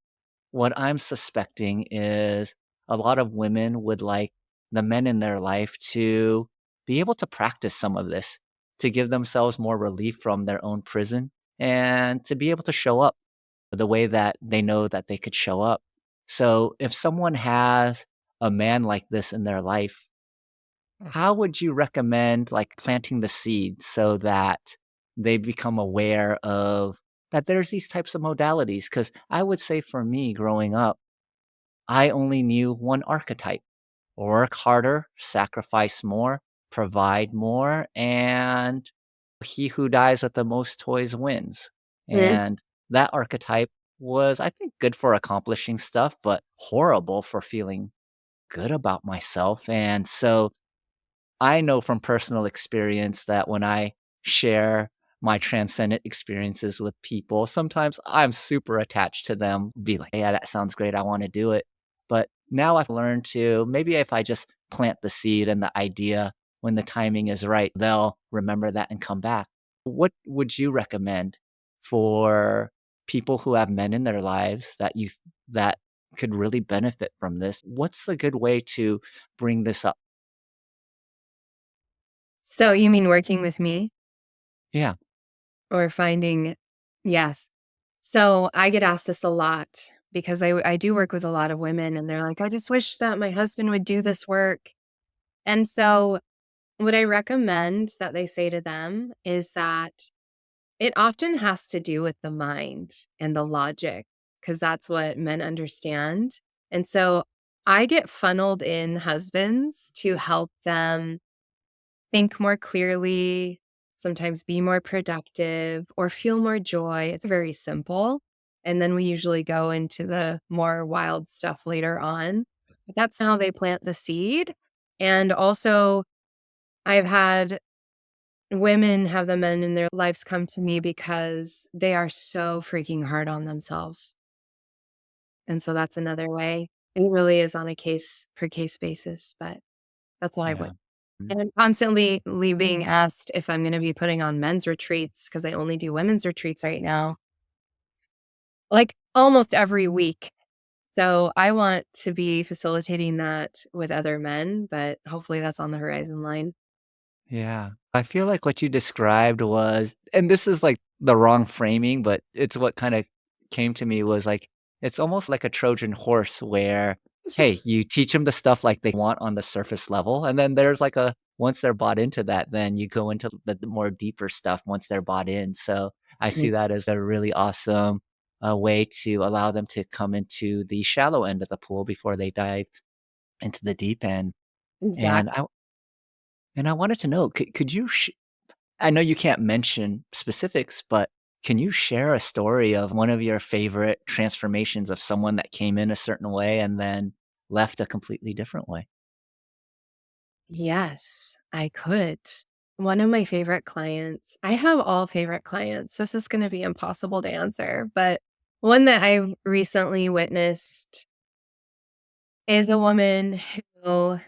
what I'm suspecting is a lot of women would like the men in their life to be able to practice some of this, to give themselves more relief from their own prison and to be able to show up the way that they know that they could show up. So if someone has a man like this in their life, how would you recommend like planting the seed so that they become aware of that there's these types of modalities? Because I would say for me growing up, I only knew one archetype: work harder, sacrifice more, provide more, and he who dies with the most toys wins.
Mm.
And that archetype was, I think, good for accomplishing stuff, but horrible for feeling good about myself. And so I know from personal experience that when I share my transcendent experiences with people, sometimes I'm super attached to them, be like, yeah, that sounds great. I want to do it. But now I've learned to maybe if I just plant the seed and the idea when the timing is right, they'll remember that and come back. What would you recommend for people who have men in their lives that that could really benefit from this? What's a good way to bring this up?
So you mean working with me
Yeah.
or finding? Yes. So I get asked this a lot because I do work with a lot of women and they're like, I just wish that my husband would do this work. And so what I recommend that they say to them is that it often has to do with the mind and the logic, because that's what men understand. And so I get funneled in husbands to help them think more clearly, sometimes be more productive or feel more joy. It's very simple. And then we usually go into the more wild stuff later on. But that's how they plant the seed. And also, I've had women have the men in their lives come to me because they are so freaking hard on themselves. And so that's another way. It really is on a case per case basis, but that's what I would.
Yeah. Mm.
And I'm constantly being asked if I'm gonna be putting on men's retreats because I only do women's retreats right now, like, almost every week. So, I want to be facilitating that with other men, but hopefully that's on the horizon line.
Yeah. I feel like what you described was and this is, like, the wrong framing, but it's what kinda came to me was, like, it's almost like a Trojan horse where, hey, you teach them the stuff, like, they want on the surface level, and then there's, like, a once they're bought into that, then you go into the more deeper stuff once they're bought in, so I see
Mhm.
that as a really awesome, way to allow them to come into the shallow end of the pool before they dive into the deep end, and
Exactly.
I wanted to know, could you I know you can't mention specifics, but can you share a story of one of your favorite transformations of someone that came in a certain way and then left a completely different way?
Yes, I could. One of my favorite clients, I have all favorite clients. This is gonna be impossible to answer, but one that I've recently witnessed is a woman who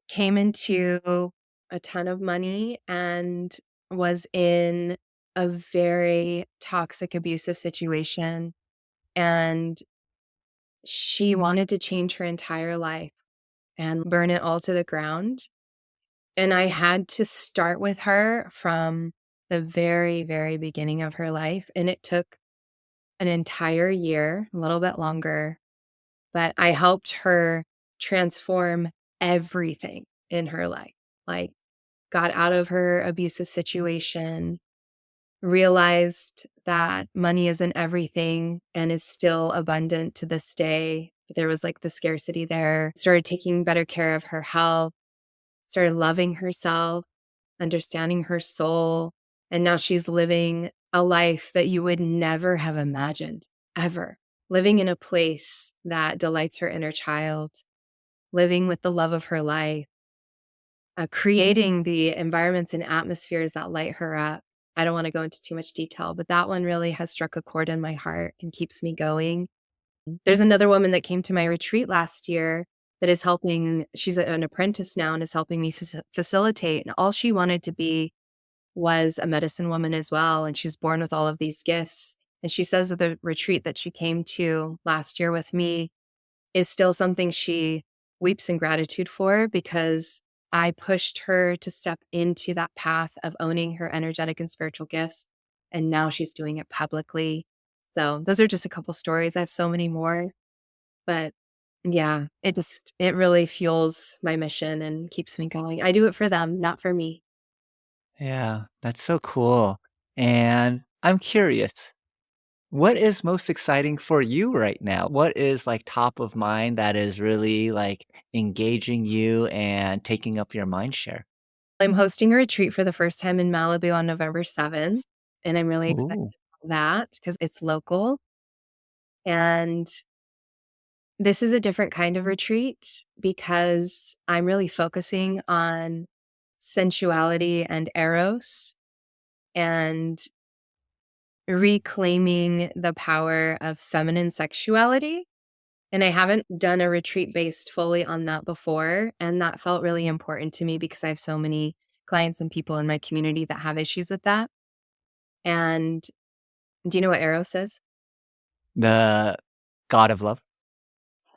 came into a ton of money and was in a very toxic, abusive situation, and she wanted to change her entire life and burn it all to the ground. And I had to start with her from the very, very beginning of her life, and it took an entire year, a little bit longer, but I helped her transform everything in her life. Like, got out of her abusive situation, realized that money isn't everything and is still abundant to this day. but there was like the scarcity there. Started taking better care of her health, started loving herself, understanding her soul. And now she's living a life that you would never have imagined, ever. Living in a place that delights her inner child, living with the love of her life, creating the environments and atmospheres that light her up. I don't want to go into too much detail, but that one really has struck a chord in my heart and keeps me going. There's another woman that came to my retreat last year that is helping. She's an apprentice now and is helping me facilitate. And all she wanted to be was a medicine woman as well. And she was born with all of these gifts. And she says that the retreat that she came to last year with me is still something she weeps in gratitude for, because I pushed her to step into that path of owning her energetic and spiritual gifts. And now she's doing it publicly. So those are just a couple stories. I have so many more, but yeah, it really fuels my mission and keeps me going. I do it for them, not for me.
Yeah, that's so cool. And I'm curious, what is most exciting for you right now? What is like top of mind that is really like engaging you and taking up your mind share?
I'm hosting a retreat for the first time in Malibu on November 7th, and I'm really excited
Ooh.
about that because it's local. And this is a different kind of retreat because I'm really focusing on sensuality and eros and reclaiming the power of feminine sexuality. And I haven't done a retreat based fully on that before. And that felt really important to me because I have so many clients and people in my community that have issues with that. And do you know what eros is?
The god of love?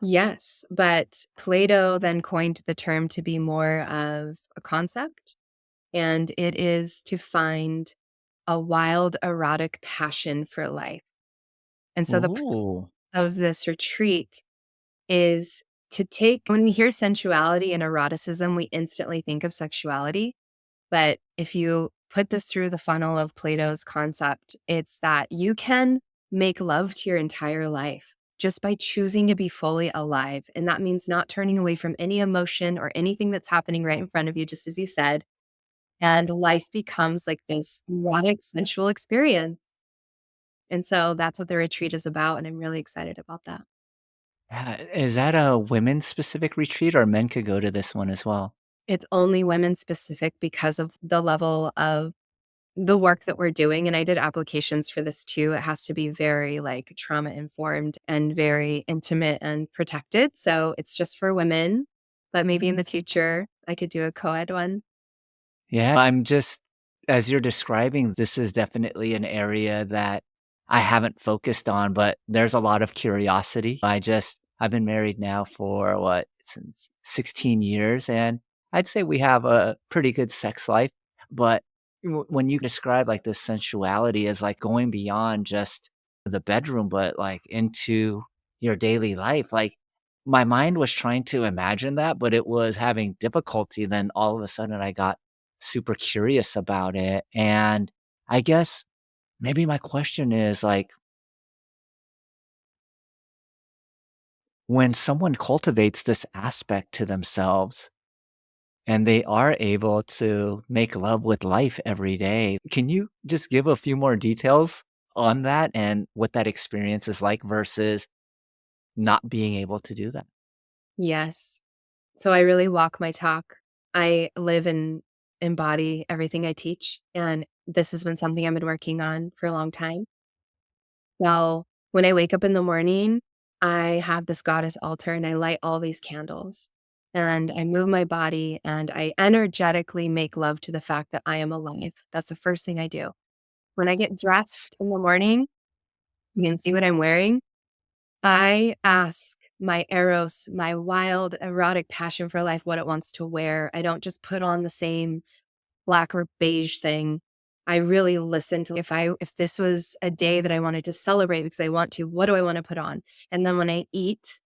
Yes, but Plato then coined the term to be more of a concept, and it is to find a wild erotic passion for life. And so the
Ooh.
of this retreat is to take when we hear sensuality and eroticism, we instantly think of sexuality. But if you put this through the funnel of Plato's concept, it's that you can make love to your entire life just by choosing to be fully alive. And that means not turning away from any emotion or anything that's happening right in front of you, just as you said. And life becomes like this erotic, sensual experience. And so that's what the retreat is about. And I'm really excited about that.
Yeah, is that a women's specific retreat or men could go to this one as well?
It's only women specific because of the level of the work that we're doing. And I did applications for this too. It has to be very like trauma informed and very intimate and protected. So it's just for women, but maybe in the future I could do a co-ed one.
Yeah, I'm just as you're describing, this is definitely an area that I haven't focused on, but there's a lot of curiosity. I've been married now for what, since 16 years, and I'd say we have a pretty good sex life, but when you describe like this sensuality as like going beyond just the bedroom, but like into your daily life, like my mind was trying to imagine that, but it was having difficulty. Then all of a sudden I got super curious about it. And I guess maybe my question is like, when someone cultivates this aspect to themselves and they are able to make love with life every day, can you just give a few more details on that and what that experience is like versus not being able to do that?
Yes. So I really walk my talk. I live and embody everything I teach. And this has been something I've been working on for a long time. Now, when I wake up in the morning, I have this goddess altar and I light all these candles and I move my body and I energetically make love to the fact that I am alive. That's the first thing I do. When I get dressed in the morning, you can see what I'm wearing. I ask my eros, my wild erotic passion for life, what it wants to wear. I don't just put on the same black or beige thing. I really listen to if this was a day that I wanted to celebrate because I want to, what do I want to put on? And then when I eat,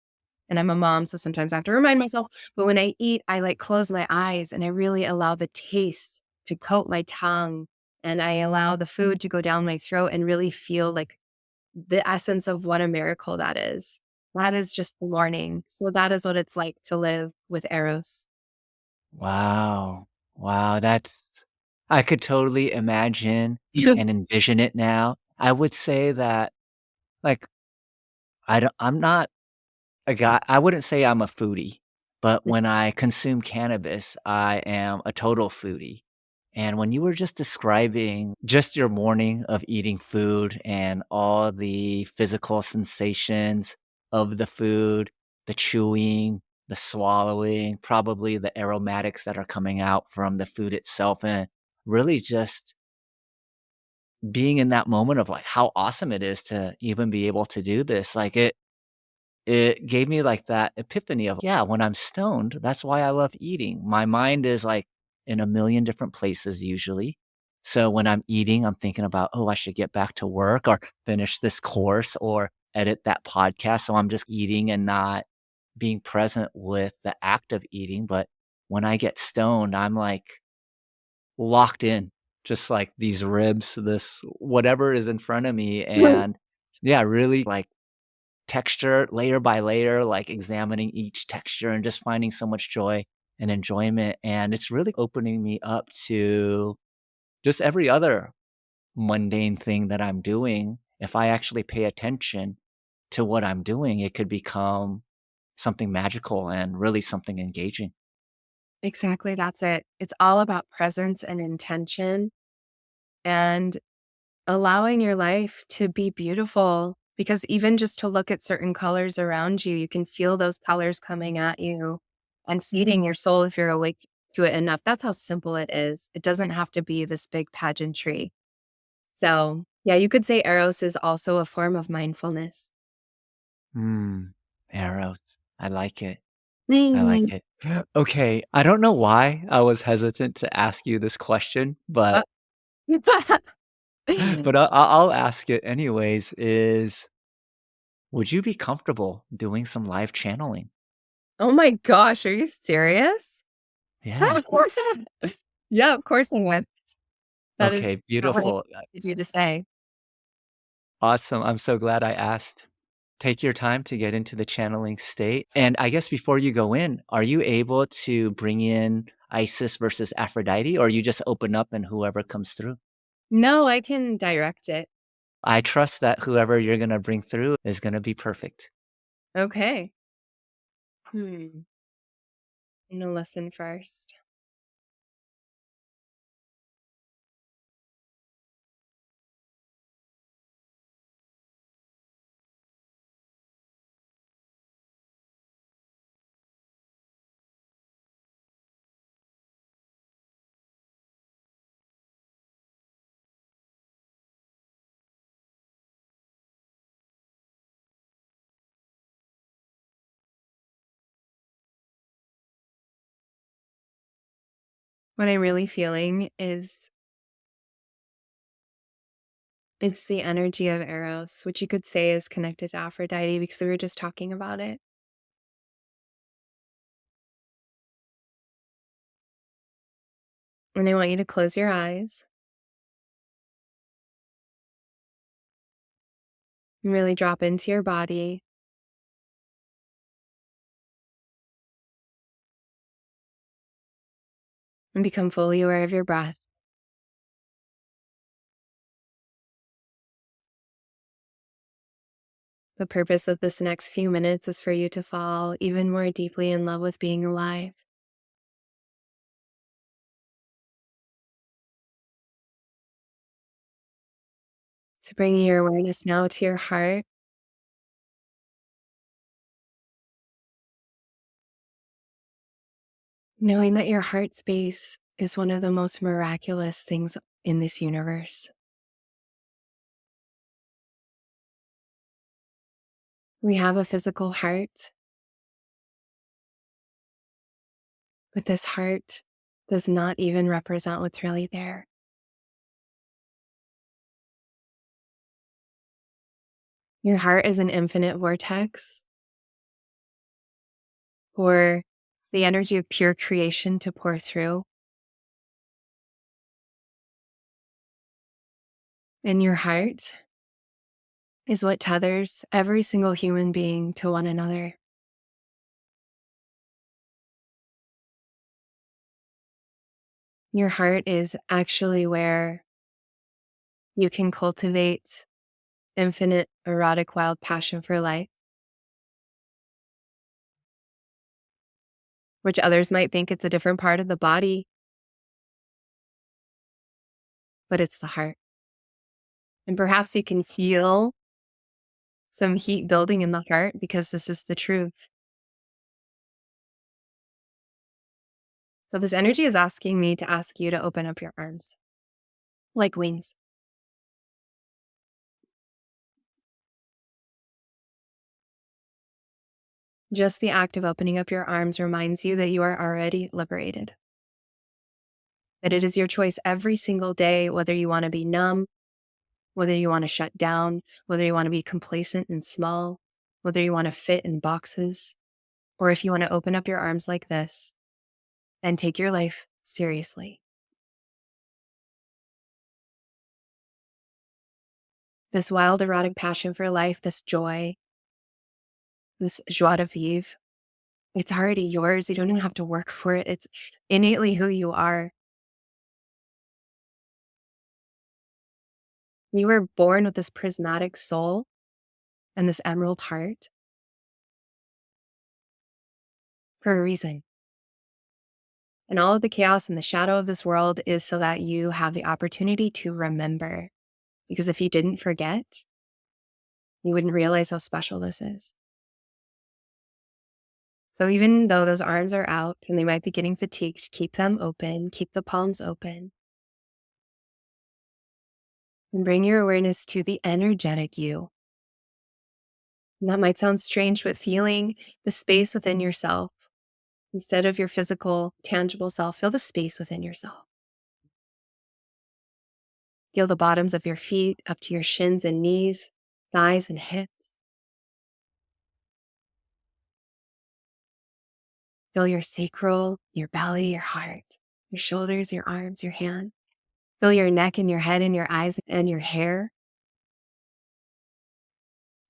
and I'm a mom, so sometimes I have to remind myself, but when I eat, I like close my eyes and I really allow the taste to coat my tongue and I allow the food to go down my throat and really feel like the essence of what a miracle that is. That is just the morning. So that is what it's like to live with Eros.
Wow. Wow, that's I could totally imagine and envision it now. I would say that, like, I'm not a guy I wouldn't say I'm a foodie, but when I consume cannabis, I am a total foodie. And when you were just describing just your morning of eating food and all the physical sensations of the food, the chewing, the swallowing, probably the aromatics that are coming out from the food itself, and really just being in that moment of like how awesome it is to even be able to do this. Like it gave me, like, that epiphany of, yeah, when I'm stoned, that's why I love eating. My mind is, like, in a million different places usually. So when I'm eating, I'm thinking about, "Oh, I should get back to work or finish this course or edit that podcast," so I'm just eating and not being present with the act of eating, but when I get stoned, I'm, like, locked in, just like these ribs, this whatever is in front of me, and yeah, really, like, texture layer by layer, like examining each texture and just finding so much joy and enjoyment. And it's really opening me up to just every other mundane thing that I'm doing. If I actually pay attention to what I'm doing, it could become something magical and really something engaging.
Exactly, that's it. It's all about presence and intention and allowing your life to be beautiful because even just to look at certain colors around you, you can feel those colors coming at you and feeding your soul if you're awake to it enough. That's how simple it is. It doesn't have to be this big pageantry. So, yeah, you could say Eros is also a form of mindfulness.
Mm, arrows. I like it. I like
Mm.
it. Okay. I don't know why I was hesitant to ask you this question,
Uh,
but I'll ask it anyways. Is would you be comfortable doing some live channeling?
oh my gosh, are you serious?
Yeah.
Yeah, of course I would. That is
Okay,
not what I
beautiful.
expected you to say.
Awesome. I'm so glad I asked. Take your time to get into the channeling state. And I guess before you go in, are you able to bring in Isis versus Aphrodite, or you just open up and whoever comes through?
No, I can direct it.
I trust that whoever you're going to bring through is going to be perfect.
Okay. I'm gonna listen first. What I'm really feeling is it's the energy of Eros, which you could say is connected to Aphrodite because we were just talking about it. And I want you to close your eyes and really drop into your body and become fully aware of your breath. The purpose of this next few minutes is for you to fall even more deeply in love with being alive. So bringing your awareness now to your heart, knowing that your heart space is one of the most miraculous things in this universe. We have a physical heart, but this heart does not even represent what's really there. Your heart is an infinite vortex for the energy of pure creation to pour through. And your heart is what tethers every single human being to one another. Your heart is actually where you can cultivate infinite erotic wild passion for life, which others might think it's a different part of the body, but it's the heart. And perhaps you can feel some heat building in the heart because this is the truth. So this energy is asking me to ask you to open up your arms like wings. Just the act of opening up your arms reminds you that you are already liberated. That it is your choice every single day, whether you want to be numb, whether you want to shut down, whether you want to be complacent and small, whether you want to fit in boxes, or if you want to open up your arms like this and take your life seriously. This wild erotic passion for life, this joy, this joie de vivre, it's already yours. You don't even have to work for it. It's innately who you are. You were born with this prismatic soul and this emerald heart for a reason. And all of the chaos and the shadow of this world is so that you have the opportunity to remember. Because if you didn't forget, you wouldn't realize how special this is. So even though those arms are out and they might be getting fatigued, keep them open, keep the palms open. And bring your awareness to the energetic you. And that might sound strange, but feeling the space within yourself instead of your physical, tangible self, feel the space within yourself. Feel the bottoms of your feet up to your shins and knees, thighs and hips. Feel your sacral, your belly, your heart, your shoulders, your arms, your hand. Feel your neck and your head and your eyes and your hair.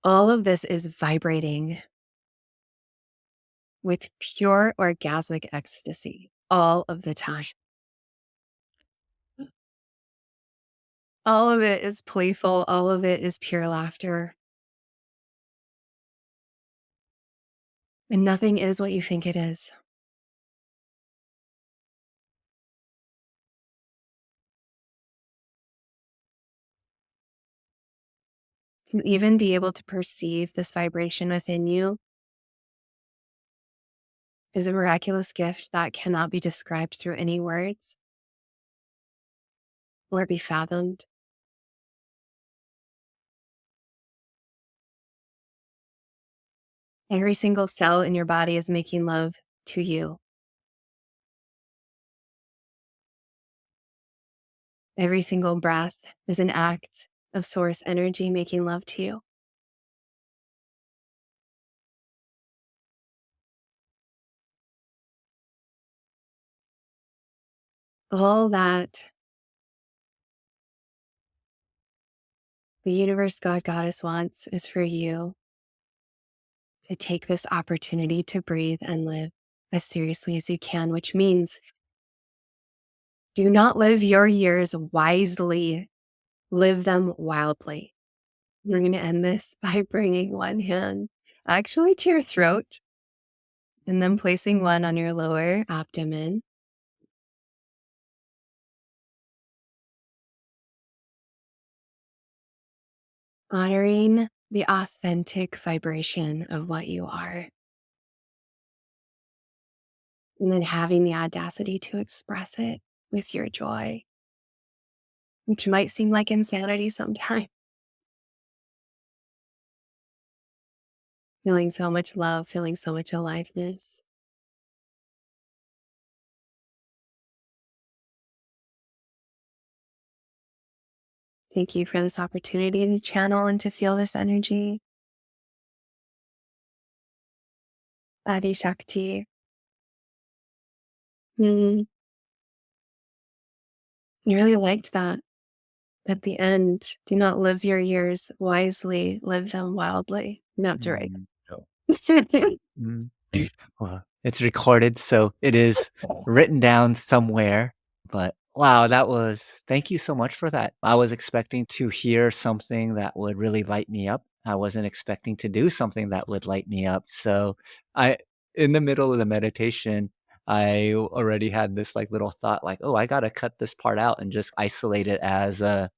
All of this is vibrating with pure orgasmic ecstasy all of the time. All of it is playful. All of it is pure laughter. And nothing is what you think it is. To even be able to perceive this vibration within you is a miraculous gift that cannot be described through any words or be fathomed. Every single cell in your body is making love to you. Every single breath is an act of source energy making love to you. All that the universe, God, Goddess wants is for you to take this opportunity to breathe and live as seriously as you can, which means do not live your years wisely, live them wildly. We're going to end this by bringing one hand actually to your throat and then placing one on your lower abdomen. Honoring the authentic vibration of what you are. And then having the audacity to express it with your joy, which might seem like insanity sometimes. Feeling so much love, feeling so much aliveness. Thank you for this opportunity to channel and to feel this energy. Adi Shakti. Hmm. You really liked that. At the end, do not live your years wisely, live them wildly. Not to write.
Mm, oh, mm. Well, it's recorded, so it is written down somewhere. But wow, that was thank you so much for that. I was expecting to hear something that would really light me up. I wasn't expecting to do something that would light me up. So I in the middle of the meditation, I already had this like little thought like, "Oh, I got to cut this part out and just isolate it as a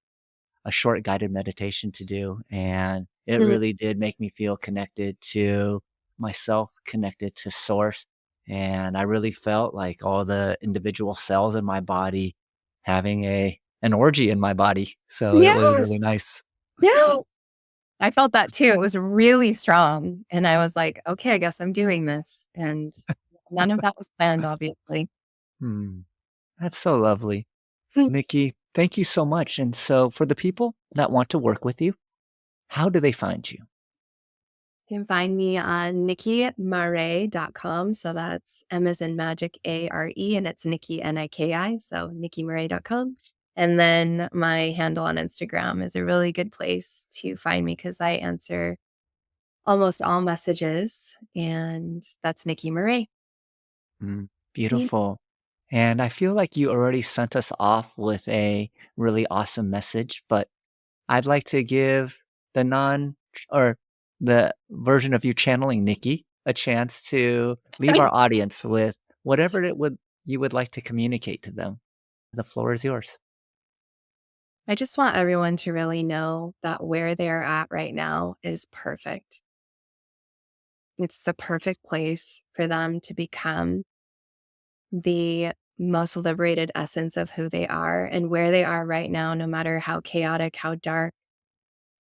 short guided meditation to do, and it
Mm.
really did make me feel connected to myself, connected to source, and I really felt like all the individual cells in my body having a an orgy in my body, so it was really
Yes.
nice.
Yeah. I felt that too. It was really strong. And I was like, okay, I guess I'm doing this. And none of that was planned, obviously.
Hmm, that's so lovely. Nikki, thank you so much, and so for the people that want to work with you, how do they find you?
You can find me on NikkiMarrè.com. So that's M as in magic, ARE, and it's Nikki, NIKI. So NikkiMarrè.com. And then my handle on Instagram is a really good place to find me because I answer almost all messages. And that's Nikki Marrè.
Mm,
Yeah.
beautiful. And I feel like you already sent us off with a really awesome message, but I'd like to give the non or the version of you channeling Nikki a chance to leave our audience with whatever it would you would like to communicate to them. The floor is yours.
I just want everyone to really know that where they're at right now is perfect. It's the perfect place for them to become the most liberated essence of who they are and where they are right now, no matter how chaotic, how dark,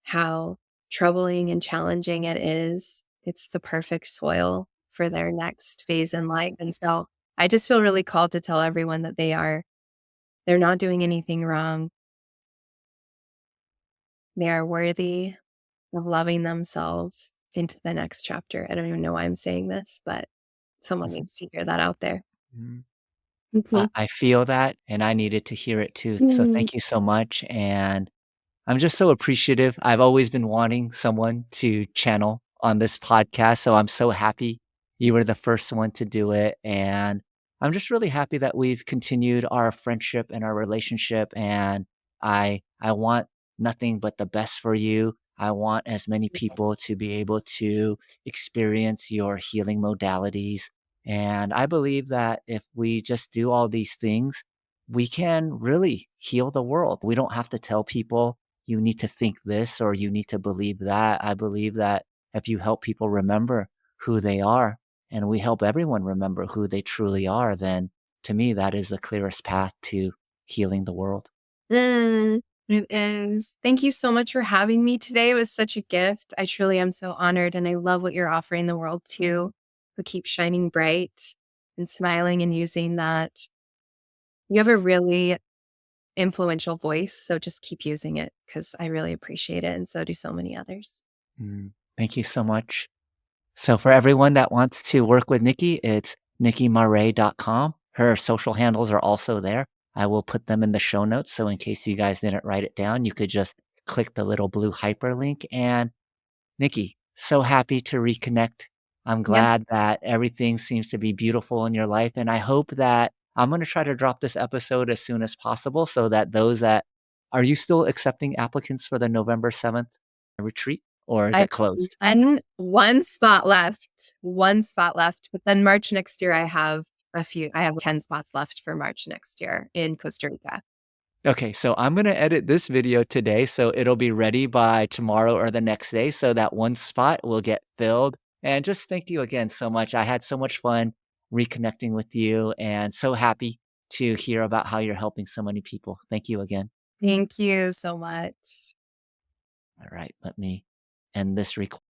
how troubling and challenging it is. It's the perfect soil for their next phase in life. And so I just feel really called to tell everyone that they're not doing anything wrong. They are worthy of loving themselves into the next chapter. I don't even know why I'm saying this, but someone needs to hear that out there.
Mhm.
Mhm.
I feel that, and I needed to hear it too. So
Mhm.
thank you so much. And I'm just so appreciative. I've always been wanting someone to channel on this podcast, so I'm so happy you were the first one to do it, and I'm just really happy that we've continued our friendship and our relationship, and I want nothing but the best for you. I want as many people to be able to experience your healing modalities, and I believe that if we just do all these things, we can really heal the world. We don't have to tell people you need to think this or you need to believe that. I believe that if you help people remember who they are and we help everyone remember who they truly are, then to me, that is the clearest path to healing the world.
Mm, it is. Thank you so much for having me today. It was such a gift. I truly am so honored, and I love what you're offering the world too. So keep shining bright and smiling and using that. You have a really influential voice, so just keep using it because I really appreciate it, and so do so many others.
Mm, thank you so much. So for everyone that wants to work with Nikki, it's nikkimarrè.com. Her social handles are also there. I will put them in the show notes. So in case you guys didn't write it down, you could just click the little blue hyperlink. And Nikki, so happy to reconnect. I'm
Yeah.
glad that everything seems to be beautiful in your life. And I hope that I'm going to try to drop this episode as soon as possible so that those that are you still accepting applicants for the November 7th retreat or is
I
it closed?
and one spot left, but then March next year, I have 10 spots left for March next year in Costa Rica.
Okay, so I'm gonna edit this video today, so it'll be ready by tomorrow or the next day, so that one spot will get filled. And just thank you again so much. I had so much fun reconnecting with you, and so happy to hear about how you're helping so many people. Thank you again.
Thank you so much.
All right, let me end this recording.